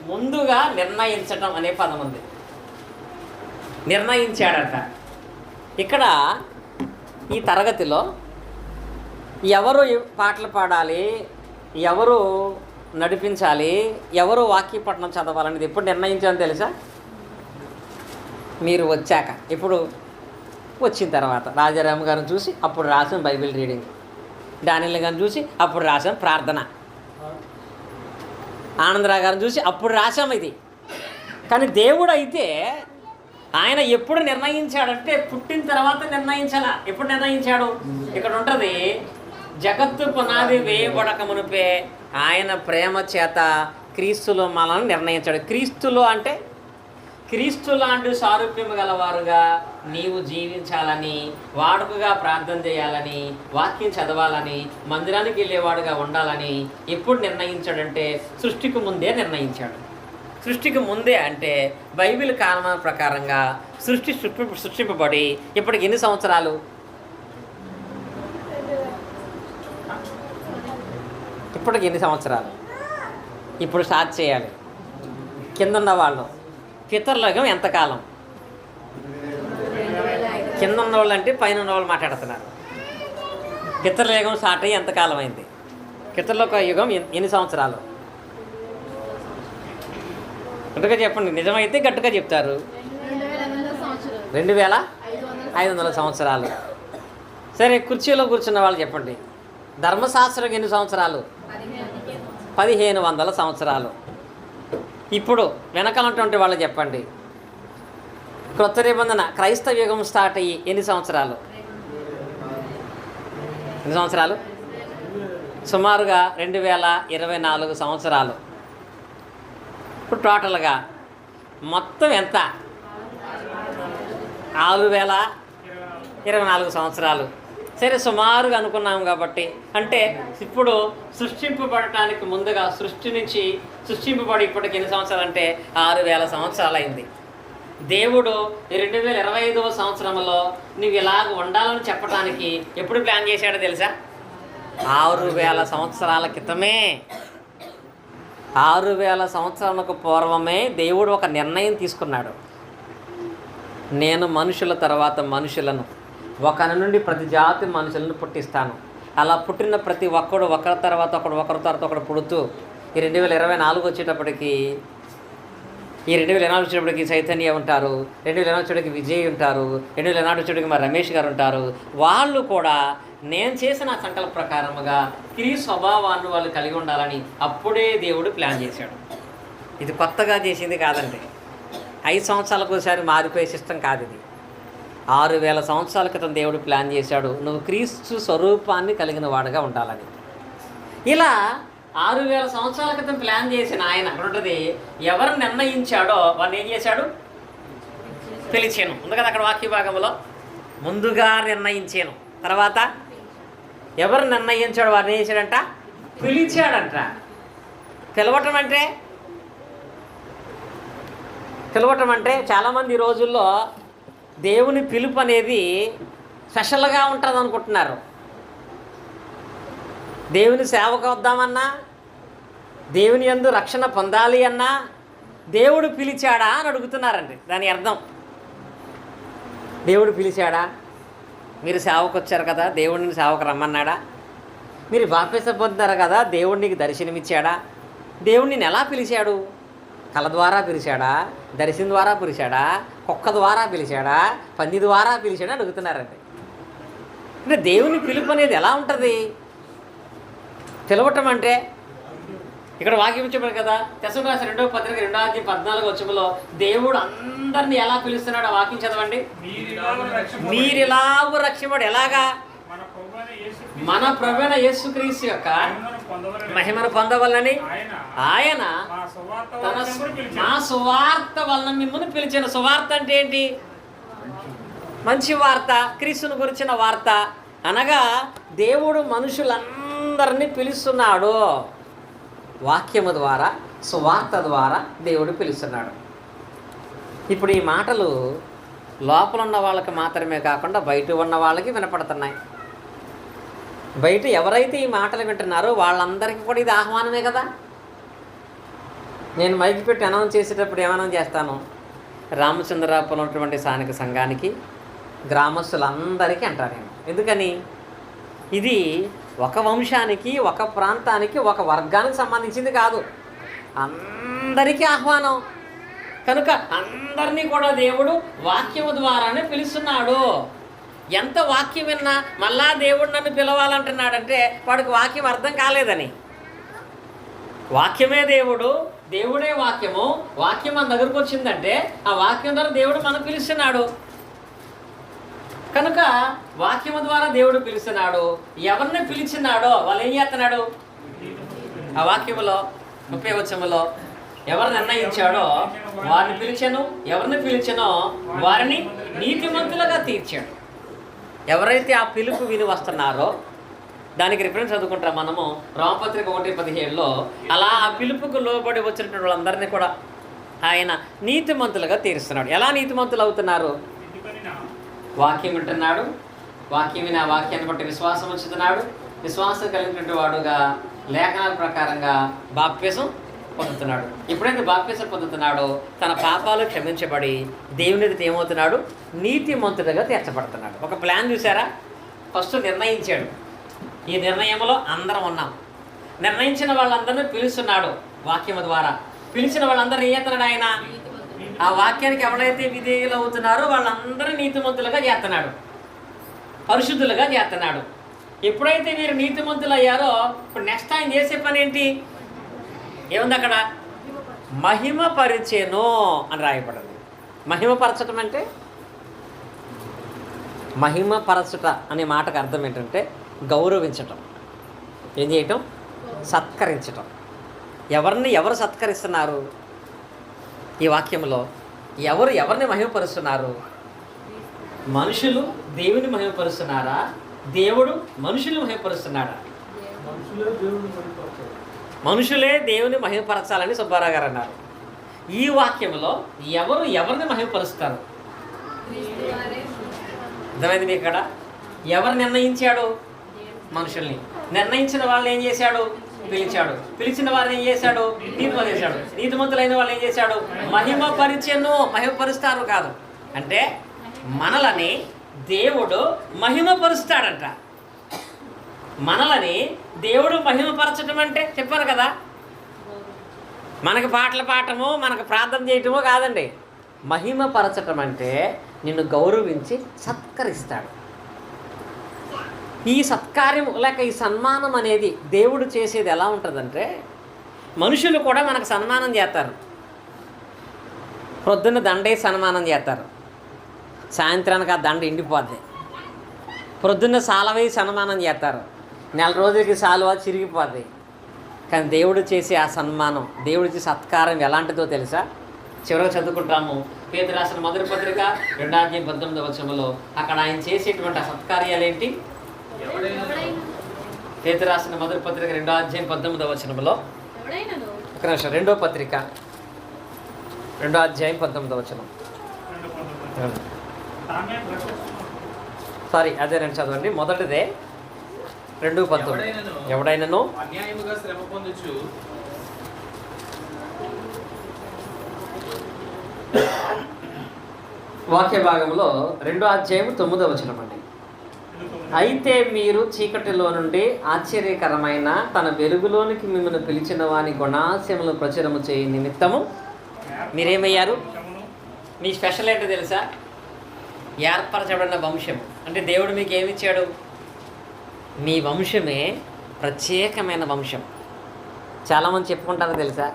ముందుగా నిర్ణయించడం అనే పదం ఉంది. నిర్ణయించాడట. ఇక్కడ ఈ తరగతిలో ఎవరు పాటలు పాడాలి, ఎవరు నడిపించాలి, ఎవరు వాక్యపట్నం చదవాలనేది ఎప్పుడు నిర్ణయించాలని తెలుసా? మీరు వచ్చాక. ఇప్పుడు వచ్చిన తర్వాత రాజారామ్ గారిని చూసి అప్పుడు రాసిన బైబిల్ రీడింగ్, డానియల్ గారిని చూసి అప్పుడు రాసాం ప్రార్థన, ఆనందరావు గారిని చూసి అప్పుడు రాసాం ఇది. కానీ దేవుడు అయితే ఆయన ఎప్పుడు నిర్ణయించాడంటే పుట్టిన తర్వాత నిర్ణయించాలా. ఎప్పుడు నిర్ణయించాడు? ఇక్కడ ఉంటుంది, జగత్తు పునాది వేయబడక మునిపే ఆయన ప్రేమ చేత క్రీస్తులో మనల్ని నిర్ణయించాడు. క్రీస్తులో అంటే క్రీస్తు లాంటి సారూప్యము గలవారుగా నీవు జీవించాలని, వాడుకగా ప్రార్థన చేయాలని, వాక్యం చదవాలని, మందిరానికి వెళ్ళేవాడుగా ఉండాలని ఎప్పుడు నిర్ణయించాడంటే సృష్టికి ముందే నిర్ణయించాడు. సృష్టికి ముందే అంటే బైబిల్ కాలమాన ప్రకారంగా సృష్టింపబడి ఇప్పటికి ఎన్ని సంవత్సరాలు? ఇప్పటికి ఎన్ని సంవత్సరాలు? ఇప్పుడు స్టార్ట్ చేయాలి. కింద ఉన్న వాళ్ళు పితరులగం ఎంతకాలం? కింద ఉన్న వాళ్ళు అంటే పైన ఉన్న వాళ్ళు మాట్లాడుతున్నారు. పితరుల యుగం స్టార్ట్ అయ్యి ఎంతకాలం అయింది? పితరుల యుగం ఎన్ని సంవత్సరాలు? గట్టిగా చెప్పండి, నిజమైతే గట్టిగా చెప్తారు. 2500 సంవత్సరాలు. సరే, కుర్చీలో కూర్చున్న వాళ్ళు చెప్పండి, ధర్మశాస్త్రం ఎన్ని సంవత్సరాలు? 1500 సంవత్సరాలు. ఇప్పుడు వెనకాలటువంటి వాళ్ళు చెప్పండి, క్రొత్త నిబంధన క్రైస్తవ యుగం స్టార్ట్ అయ్యి ఎన్ని సంవత్సరాలు? ఎన్ని సంవత్సరాలు? సుమారుగా 2024 సంవత్సరాలు. ఇప్పుడు టోటల్గా మొత్తం ఎంత? 6024 సంవత్సరాలు. సరే, సుమారుగా అనుకున్నాము కాబట్టి, అంటే ఇప్పుడు సృష్టింపబడటానికి ముందుగా సృష్టి నుంచి సృష్టింపబడి ఇప్పటికి ఎన్ని సంవత్సరాలు అంటే 6000 సంవత్సరాలు అయింది. దేవుడు 2025వ సంవత్సరంలో నువ్వు ఇలాగ ఉండాలని చెప్పడానికి ఎప్పుడు ప్లాన్ చేశాడో తెలుసా? 6000 సంవత్సరాల క్రితమే. 6000 సంవత్సరాలకు పూర్వమే దేవుడు ఒక నిర్ణయం తీసుకున్నాడు. నేను మనుషుల తర్వాత మనుషులను, ఒకరి నుండి ప్రతి జాతి మనుషులను పుట్టిస్తాను. అలా పుట్టిన ప్రతి ఒక్కడు ఒకరి తర్వాత ఒకడు పుడుతూ ఈ 2024 వచ్చేటప్పటికి చైతన్య ఉంటారు, 2024 వచ్చేటప్పటికి విజయ్ ఉంటారు, 2024 వచ్చేటప్పటికి మా రమేష్ గారు ఉంటారు. వాళ్ళు కూడా నేను చేసిన సంకల్ప ప్రకారముగా క్రీస్తు స్వభావాన్ని వాళ్ళు కలిగి ఉండాలని అప్పుడే దేవుడు ప్లాన్ చేశాడు. ఇది కొత్తగా చేసింది కాదండి. 5 సంవత్సరాలకు ఒకసారి మారిపోయే సిస్టమ్ కాదు ఇది. 6000 సంవత్సరాల క్రితం దేవుడు ప్లాన్ చేశాడు నువ్వు క్రీస్తు స్వరూపాన్ని కలిగిన వాడుగా ఉండాలని. ఇలా 6000 సంవత్సరాల క్రితం ప్లాన్ చేసిన ఆయన ఉంటుంది, ఎవరు నిర్ణయించాడో వాడిని ఏం చేశాడు? పిలిచాను. ఉంది కదా అక్కడ వాక్య భాగంలో, ముందుగా నిర్ణయించాను. తర్వాత ఎవరు నిర్ణయించాడు వారిని ఏం చేశాడంట? పిలిచాడంట. పిలవటం అంటే చాలామంది ఈ రోజుల్లో దేవుని పిలుపు అనేది స్పెషల్గా ఉంటుంది అనుకుంటున్నారు. దేవుని సేవకు వద్దామన్నా, దేవుని యందు రక్షణ పొందాలి అన్నా దేవుడు పిలిచాడా అని అడుగుతున్నారండి. దాని అర్థం, దేవుడు పిలిచాడా? మీరు సేవకు వచ్చారు కదా, దేవుడిని సేవకు రమ్మన్నాడా? మీరు బాప్తిసం పొందారు కదా, దేవుడు నీకు దర్శనమిచ్చాడా? దేవుడు నేను ఎలా పిలిచాడు? కళ ద్వారా పిలిచాడా, దర్శనం ద్వారా పిలిచాడా, కుక్క ద్వారా పిలిచాడా, పంది ద్వారా పిలిచాడా అడుగుతున్నారండి. అంటే దేవుని పిలుపు అనేది ఎలా ఉంటుంది? పిలవటం అంటే ఇక్కడ వాక్యం చెప్పారు కదా, తెసలోనికీయులకు రాసిన 2వ పత్రిక 2వ అధ్యాయం 14వ వచనంలో దేవుడు అందరినీ ఎలా పిలుస్తున్నాడు ఆ వాక్యం చదవండి. మీరిలాగు రక్షింపడు. ఎలాగా? మన ప్రభువైన యేసుక్రీస్తు యొక్క మహిమను పొందవలనని ఆయన మా సువార్త వలన మిమ్మల్ని పిలిచిన. సువార్త అంటే ఏంటి? మంచి వార్త, క్రీస్తుని గురించిన వార్త. అనగా దేవుడు మనుషులందరినీ పిలుస్తున్నాడు. వాక్యము ద్వారా, సువార్త ద్వారా దేవుడు పిలుస్తున్నాడు. ఇప్పుడు ఈ మాటలు లోపల ఉన్న వాళ్ళకి మాత్రమే కాకుండా బయట ఉన్న వాళ్ళకి వినపడుతున్నాయి. బయట ఎవరైతే ఈ మాటలు వింటున్నారో వాళ్ళందరికీ కూడా ఇది ఆహ్వానమే కదా. నేను మైక్ పెట్టి అనౌన్స్ చేసేటప్పుడు ఏమనౌన్స్ చేస్తాను? రామచంద్రాపురం ఉన్నటువంటి స్థానిక సంఘానికి, గ్రామస్తులందరికీ అంటాను నేను. ఎందుకని? ఇది ఒక వంశానికి, ఒక ప్రాంతానికి, ఒక వర్గానికి సంబంధించింది కాదు, అందరికీ ఆహ్వానం. కనుక అందరినీ కూడా దేవుడు వాక్యము ద్వారానే పిలుస్తున్నాడు. ఎంత వాక్యం విన్నా మళ్ళా దేవుడు నన్ను పిలవాలంటున్నాడంటే వాడికి వాక్యం అర్థం కాలేదని. వాక్యమే దేవుడు, దేవుడే వాక్యము. వాక్యం మన దగ్గరకు వచ్చిందంటే ఆ వాక్యం ద్వారా దేవుడు మనం పిలుస్తున్నాడు. కనుక వాక్యము ద్వారా దేవుడు పిలుస్తున్నాడు. ఎవరిని పిలిచినాడో వాళ్ళు ఏం చేస్తున్నాడు? ఆ వాక్యములో 30వ వచనములో ఎవరు నిర్ణయించాడో వారిని పిలిచాను, ఎవరిని పిలిచానో వారిని నీతిమంతులుగా తీర్చాడు. ఎవరైతే ఆ పిలుపు విని వస్తున్నారో దానికి రిఫరెన్స్ చదువుకుంటాం మనము. రోమపత్రిక 1:17లో అలా ఆ పిలుపుకు లోబడి వచ్చినటువంటి వాళ్ళందరినీ కూడా ఆయన నీతిమంతులుగా తీరుస్తున్నాడు. ఎలా నీతిమంతులు అవుతున్నారు? వాక్యం వింటున్నాడు, వాక్యం విని ఆ వాక్యాన్ని బట్టి విశ్వాసం ఉంచుతున్నాడు, విశ్వాసం కలిగినటువంటి వాడుగా లేఖనాల ప్రకారంగా బాప్తిసం పొందుతున్నాడు. ఎప్పుడైతే బాప్తిసం పొందుతున్నాడో తన పాపాలు క్షమించబడి దేవుని ఎదుట ఏమవుతున్నాడు? నీతిమంతుడిగా తీర్చబడుతున్నాడు. ఒక ప్లాన్ చూసారా? ఫస్ట్ నిర్ణయించాడు. ఈ నిర్ణయంలో అందరం ఉన్నాం. నిర్ణయించిన వాళ్ళందరినీ పిలుస్తున్నాడు వాక్యము ద్వారా. పిలిచిన వాళ్ళందరూ ఏం చేస్తున్నాడు ఆయన? ఆ వాక్యానికి ఎవరైతే విధేయులు అవుతున్నారో వాళ్ళందరూ నీతిమంతులుగా చేస్తున్నాడు, పరిశుద్ధులుగా చేస్తున్నాడు. ఎప్పుడైతే మీరు నీతిమంతులు అయ్యారో ఇప్పుడు నెక్స్ట్ ఆయన చేసే పని ఏంటి? ఏముంది అక్కడ? మహిమపరిచెను అని రాయబడింది. మహిమపరచటం అంటే, మహిమపరచుట అనే మాటకు అర్థం ఏంటంటే గౌరవించటం. ఏం చేయటం? సత్కరించటం. ఎవరు సత్కరిస్తున్నారు? ఈ వాక్యంలో ఎవరిని మహిమపరుస్తున్నారు? మనుషులు దేవుని మహిమపరుస్తున్నారా? దేవుడు మనుషులు మహిమపరుస్తున్నాడా? మనుషులే దేవుని మహిమపరచాలని సుబ్బారావు గారు అన్నారు. ఈ వాక్యంలో ఎవరిని మహిమపరుస్తారు? అర్థమైంది మీకు? ఇక్కడ ఎవరు నిర్ణయించాడు? మనుషుల్ని. నిర్ణయించిన వాళ్ళని ఏం చేశాడు? పిలిచాడు. పిలిచిన వారిని ఏం చేశాడు? నీతిమంతులు చేశాడు. నీతిమంతులైన వాళ్ళు ఏం చేశాడు? మహిమపరిచెను. మహిమపరుస్తారు కాదు అంటే మనలని దేవుడు మహిమపరుస్తాడంట. మనలని దేవుడు మహిమపరచడం అంటే చెప్పాను కదా, మనకు పాటలు పాడటము, మనకు ప్రార్థన చేయటమో కాదండి. మహిమపరచటం అంటే నిన్ను గౌరవించి సత్కరిస్తాడు. ఈ సత్కార్యం లేక ఈ సన్మానం అనేది దేవుడు చేసేది ఎలా ఉంటుందంటే, మనుషులు కూడా మనకు సన్మానం చేస్తారు. పొద్దున్న దండే సన్మానం చేస్తారు, సాయంత్రానికి ఆ దండ ఎండిపోద్ది. పొద్దున్న సాలవై సన్మానం చేస్తారు, నెల రోజులకి సాలువ చిరిగిపోద్ది. కానీ దేవుడు చేసే ఆ సన్మానం, దేవుడు చేసే సత్కారం ఎలాంటిదో తెలుసా? చివరికి చదువుకుంటాము పేతురు రాసిన మొదటి పత్రిక 2:19 వచనంలో. అక్కడ ఆయన చేసేటువంటి ఆ సత్కార్యాలు ఏంటి? పేతురు రాసిన మొదటి పత్రిక 2:19 వచనంలో. ఒక నిమిషం, 2వ పత్రిక 2:19 వచనం. సారీ, అదే నేను చదవండి. మొదటిదే 2:19. ఎవడైనాను అన్యాయముగా శ్రమ పొందుచు వాక్య భాగంలో 2:9 వచనం అండి. అయితే మీరు చీకటిలో నుండి ఆశ్చర్యకరమైన తన వెలుగులోనికి మిమ్మల్ని పిలిచిన వాని గుణాశయములను ప్రచురము చేయ నిమిత్తము మీరేమయ్యారు? మీ స్పెషల్ ఏంటో తెలుసా? ఏర్పరచబడిన వంశం. అంటే దేవుడు మీకు ఏమిచ్చాడు? మీ వంశమే ప్రత్యేకమైన వంశం. చాలామంది చెప్పుకుంటారో తెలుసా,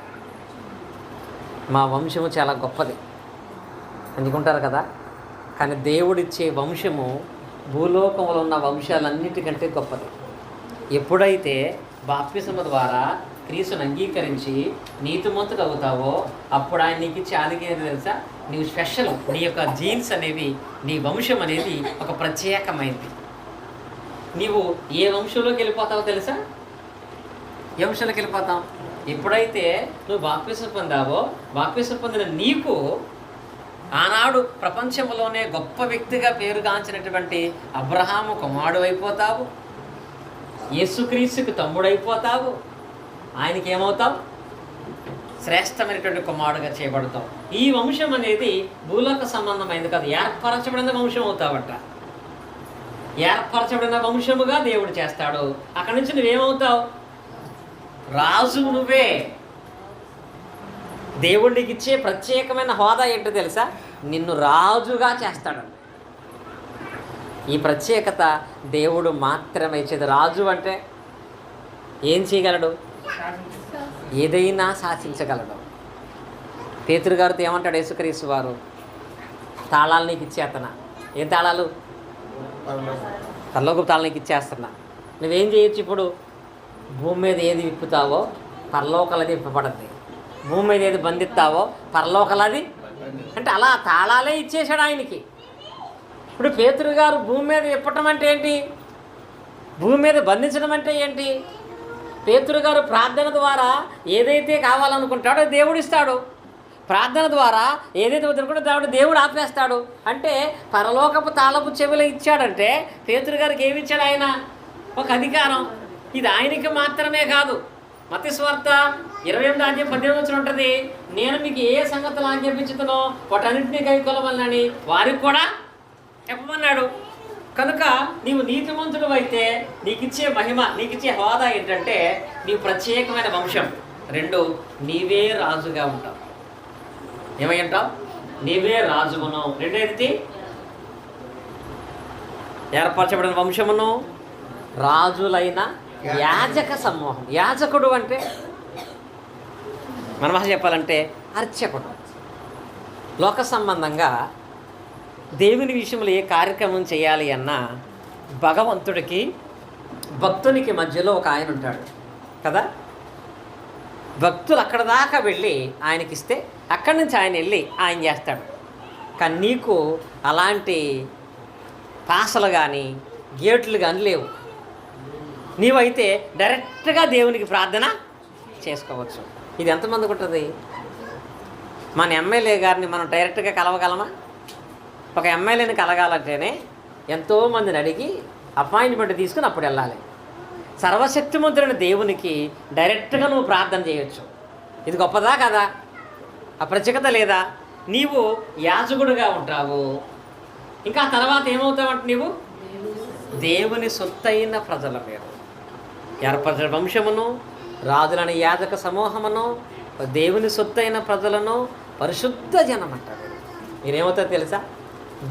మా వంశము చాలా గొప్పది అనుకుంటారు కదా. కానీ దేవుడిచ్చే వంశము భూలోకంలో ఉన్న వంశాలన్నిటికంటే గొప్పది. ఎప్పుడైతే బాప్తిసము ద్వారా క్రీస్తుని అంగీకరించి నీతిమంతుడు అవుతావో అప్పుడు ఆయన నీకు ఇచ్చే ఆధిక్యత తెలుసా? నీవు స్పెషల్. నీ యొక్క జీన్స్ అనేవి, నీ వంశం అనేది ఒక ప్రత్యేకమైనది. నీవు ఏ వంశంలోకి వెళ్ళిపోతావో తెలుసా? ఏ వంశంలోకి వెళ్ళిపోతాం? ఎప్పుడైతే నువ్వు బాప్తిసం పొందావో, బాప్తిసం పొందిన నీకు ఆనాడు ప్రపంచంలోనే గొప్ప వ్యక్తిగా పేరుగాంచినటువంటి అబ్రహాము కుమారుడు అయిపోతావు, యేసుక్రీస్తుకు తమ్ముడైపోతావు, ఆయనకి ఏమవుతావు? శ్రేష్టమైనటువంటి కుమారుడుగా చేయబడతావు. ఈ వంశం అనేది భూలోక సంబంధమైనది కాదు, ఏర్పరచబడిన వంశం అవుతావట. ఏర్పరచబడిన వంశముగా దేవుడు చేస్తాడు. అక్కడి నుంచి నువ్వేమవుతావు? రాజు నువ్వే. దేవుడికి ఇచ్చే ప్రత్యేకమైన హోదా ఏంటో తెలుసా? నిన్ను రాజుగా చేస్తాడు. ఈ ప్రత్యేకత దేవుడు మాత్రమే ఇచ్చేది. రాజు అంటే ఏం చేయగలడు? ఏదైనా శాసించగలడు. పేతురు గారితో ఏమంటాడు యేసుక్రీస్తు వారు? తాళాలు నీకు ఇచ్చేస్తున్నా. ఏం తాళాలు? పరలోకపు తాళాలు నీకు ఇచ్చేస్తున్నా. నువ్వేం చేయొచ్చు ఇప్పుడు? భూమి మీద ఏది విప్పుతావో పరలోకలది విప్పబడద్ది, భూమి మీద ఏది బంధిస్తావో పరలోకలది. అంటే అలా తాళాలే ఇచ్చేశాడు ఆయనకి. ఇప్పుడు పేతురు గారు భూమి మీద విప్పటం అంటే ఏంటి? భూమి మీద బంధించడం అంటే ఏంటి? పేతురు గారు ప్రార్థన ద్వారా ఏదైతే కావాలనుకుంటాడో దేవుడు ఇస్తాడు. ప్రార్థన ద్వారా ఏదైతే వదులుకుంటే దేవుడు ఆపేస్తాడు. అంటే పరలోకపు తాళపు చెవులు ఇచ్చాడంటే పేతురు గారికి ఏమి ఇచ్చాడు? ఆయన ఒక అధికారం. ఇది ఆయనకి మాత్రమే కాదు. మత్తయి సువార్త 28:18 ఉంటుంది, నేను మీకు ఏ సంగతులు ఆజ్ఞాపించుతానో వాటన్నింటినీ కైకొలవాలని వారికి కూడా చెప్పమన్నాడు. కనుక నీవు నీతిమంతుడు అయితే నీకిచ్చే మహిమ, నీకిచ్చే హోదా ఏంటంటే నీవు ప్రత్యేకమైన వంశం. 2, నీవే రాజుగా ఉంటావు. ఏమై అంటావు? నీవే రాజువును. 2 ఏర్పరచబడిన వంశమును, రాజులైన యాజక సమూహం. యాజకుడు అంటే మన భాష చెప్పాలంటే అర్చకుడు. లోక సంబంధంగా దేవుని విషయంలో ఏ కార్యక్రమం చేయాలి అన్నా భగవంతుడికి భక్తునికి మధ్యలో ఒక ఆయన ఉంటాడు కదా. భక్తులు అక్కడ దాకా వెళ్ళి ఆయనకిస్తే అక్కడి నుంచి ఆయన వెళ్ళి ఆయన చేస్తాడు. కానీ నీకు అలాంటి పాసలు కానీ గేట్లు కానీ లేవు. నీవైతే డైరెక్ట్గా దేవునికి ప్రార్థన చేసుకోవచ్చు. ఇది ఎంతమందికి ఉంటుంది? మన ఎమ్మెల్యే గారిని మనం డైరెక్ట్గా కలవగలమా? ఒక ఎమ్మెల్యేని కలగాలంటేనే ఎంతోమందిని అడిగి అపాయింట్మెంట్ తీసుకుని అప్పుడు వెళ్ళాలి. సర్వశక్తిమంతుడైన దేవునికి డైరెక్ట్గా నువ్వు ప్రార్థన చేయొచ్చు. ఇది గొప్పదా కదా? ఆ ప్రత్యేకత లేదా? నీవు యాజకుడుగా ఉంటావు. ఇంకా తర్వాత ఏమవుతావంటే నీవు దేవుని సొత్తైన ప్రజల మీద ఏర్పరచిన వంశమును, రాజులని యాజక సమూహమును, దేవుని సొత్తైన ప్రజలను పరిశుద్ధ జనం అంటారు. మీరేమవుతారో తెలుసా?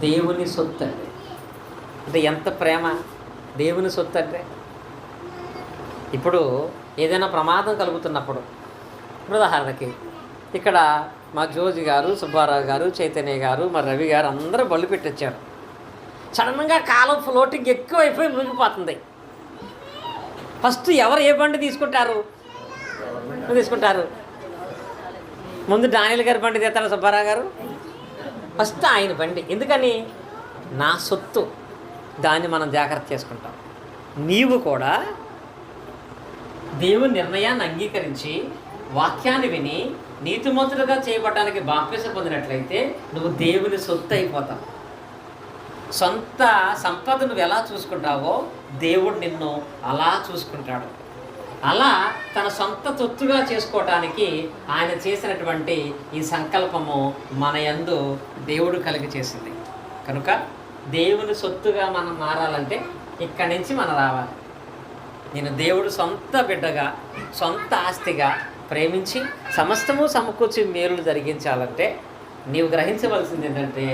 దేవుని సొత్తు అంటే ఎంత ప్రేమ! దేవుని సొత్తు అంటే ఇప్పుడు ఏదైనా ప్రమాదం కలుగుతున్నప్పుడు, ఉదాహరణకి ఇక్కడ మా జోజి గారు, సుబ్బారావు గారు, చైతన్య గారు, మరి రవి గారు అందరూ బళ్ళు పెట్టొచ్చారు. సడన్గా కాలం ఫ్లోటింగ్ ఎక్కువైపోయి మునిగిపోతుంది. ఫస్ట్ ఎవరు ఏ బండి తీసుకుంటారు? ముందు డానియల్ గారి బండి తీస్తారు సుబ్బారావు గారు. ఫస్ట్ ఆయన బండి. ఎందుకని? నా సొత్తు, దాన్ని మనం జాగ్రత్త చేసుకుంటాం. నీవు కూడా దేవుని నిర్ణయాన్ని అంగీకరించి వాక్యాన్ని విని నీతిమంతులుగా చేయబడడానికి బాప్తిసం పొందినట్లయితే నువ్వు దేవుని సొత్తు అయిపోతావు. సొంత సంపద నువ్వు ఎలా చూసుకుంటావో దేవుడు నిన్ను అలా చూసుకుంటాడు. అలా తన సొంత తొత్తుగా చేసుకోవటానికి ఆయన చేసినటువంటి ఈ సంకల్పము మన యందు దేవుడు కలిగి చేసింది. కనుక దేవుని సొత్తుగా మనం మారాలంటే ఇక్కడి నుంచి మనం రావాలి. నేను దేవుడు సొంత బిడ్డగా, సొంత ఆస్తిగా ప్రేమించి సమస్తము సమకూర్చి మేలులు జరిగించాలంటే నీవు గ్రహించవలసింది ఏంటంటే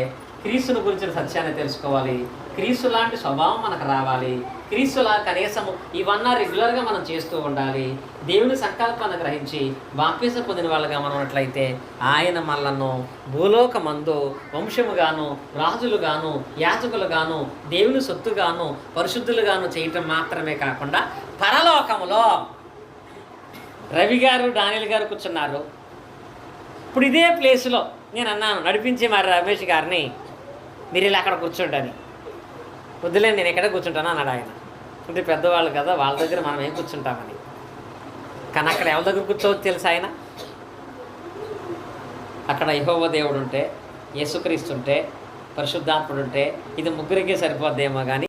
క్రీస్తుని గురించిన సత్యాన్ని తెలుసుకోవాలి. క్రీస్తు లాంటి స్వభావం మనకు రావాలి. క్రీస్తులా కనీసము ఇవన్నా రెగ్యులర్గా మనం చేస్తూ ఉండాలి. దేవుని సంకల్పాన్ని గ్రహించి బాప్తిసం పొందిన వాళ్ళుగా మనం ఉన్నట్లయితే ఆయన మనలను భూలోకమందు వంశముగాను, రాజులుగాను, యాజకులుగాను, దేవుని సొత్తుగాను, పరిశుద్ధులుగాను చేయటం మాత్రమే కాకుండా పరలోకములో రవి గారు, డానియల్ గారు కూర్చున్నారు. ఇప్పుడు ఇదే ప్లేస్లో నేను అన్నాను, నడిపించి మరి రమేష్ గారిని మీరు ఇలా అక్కడ కూర్చుంటని. వద్దులే, నేను ఎక్కడ కూర్చుంటాను అన్నాడు ఆయన. అంటే పెద్దవాళ్ళు కదా, వాళ్ళ దగ్గర మనం ఏం కూర్చుంటామని. కానీ అక్కడ ఎవరి దగ్గర కూర్చోవచ్చు తెలుసు ఆయన? అక్కడ యెహోవా దేవుడు ఉంటే, యేసుక్రీస్తు ఉంటే, పరిశుద్ధాత్ముడు ఉంటే ఇది ముగ్గురికే సరిపోద్దేమో కానీ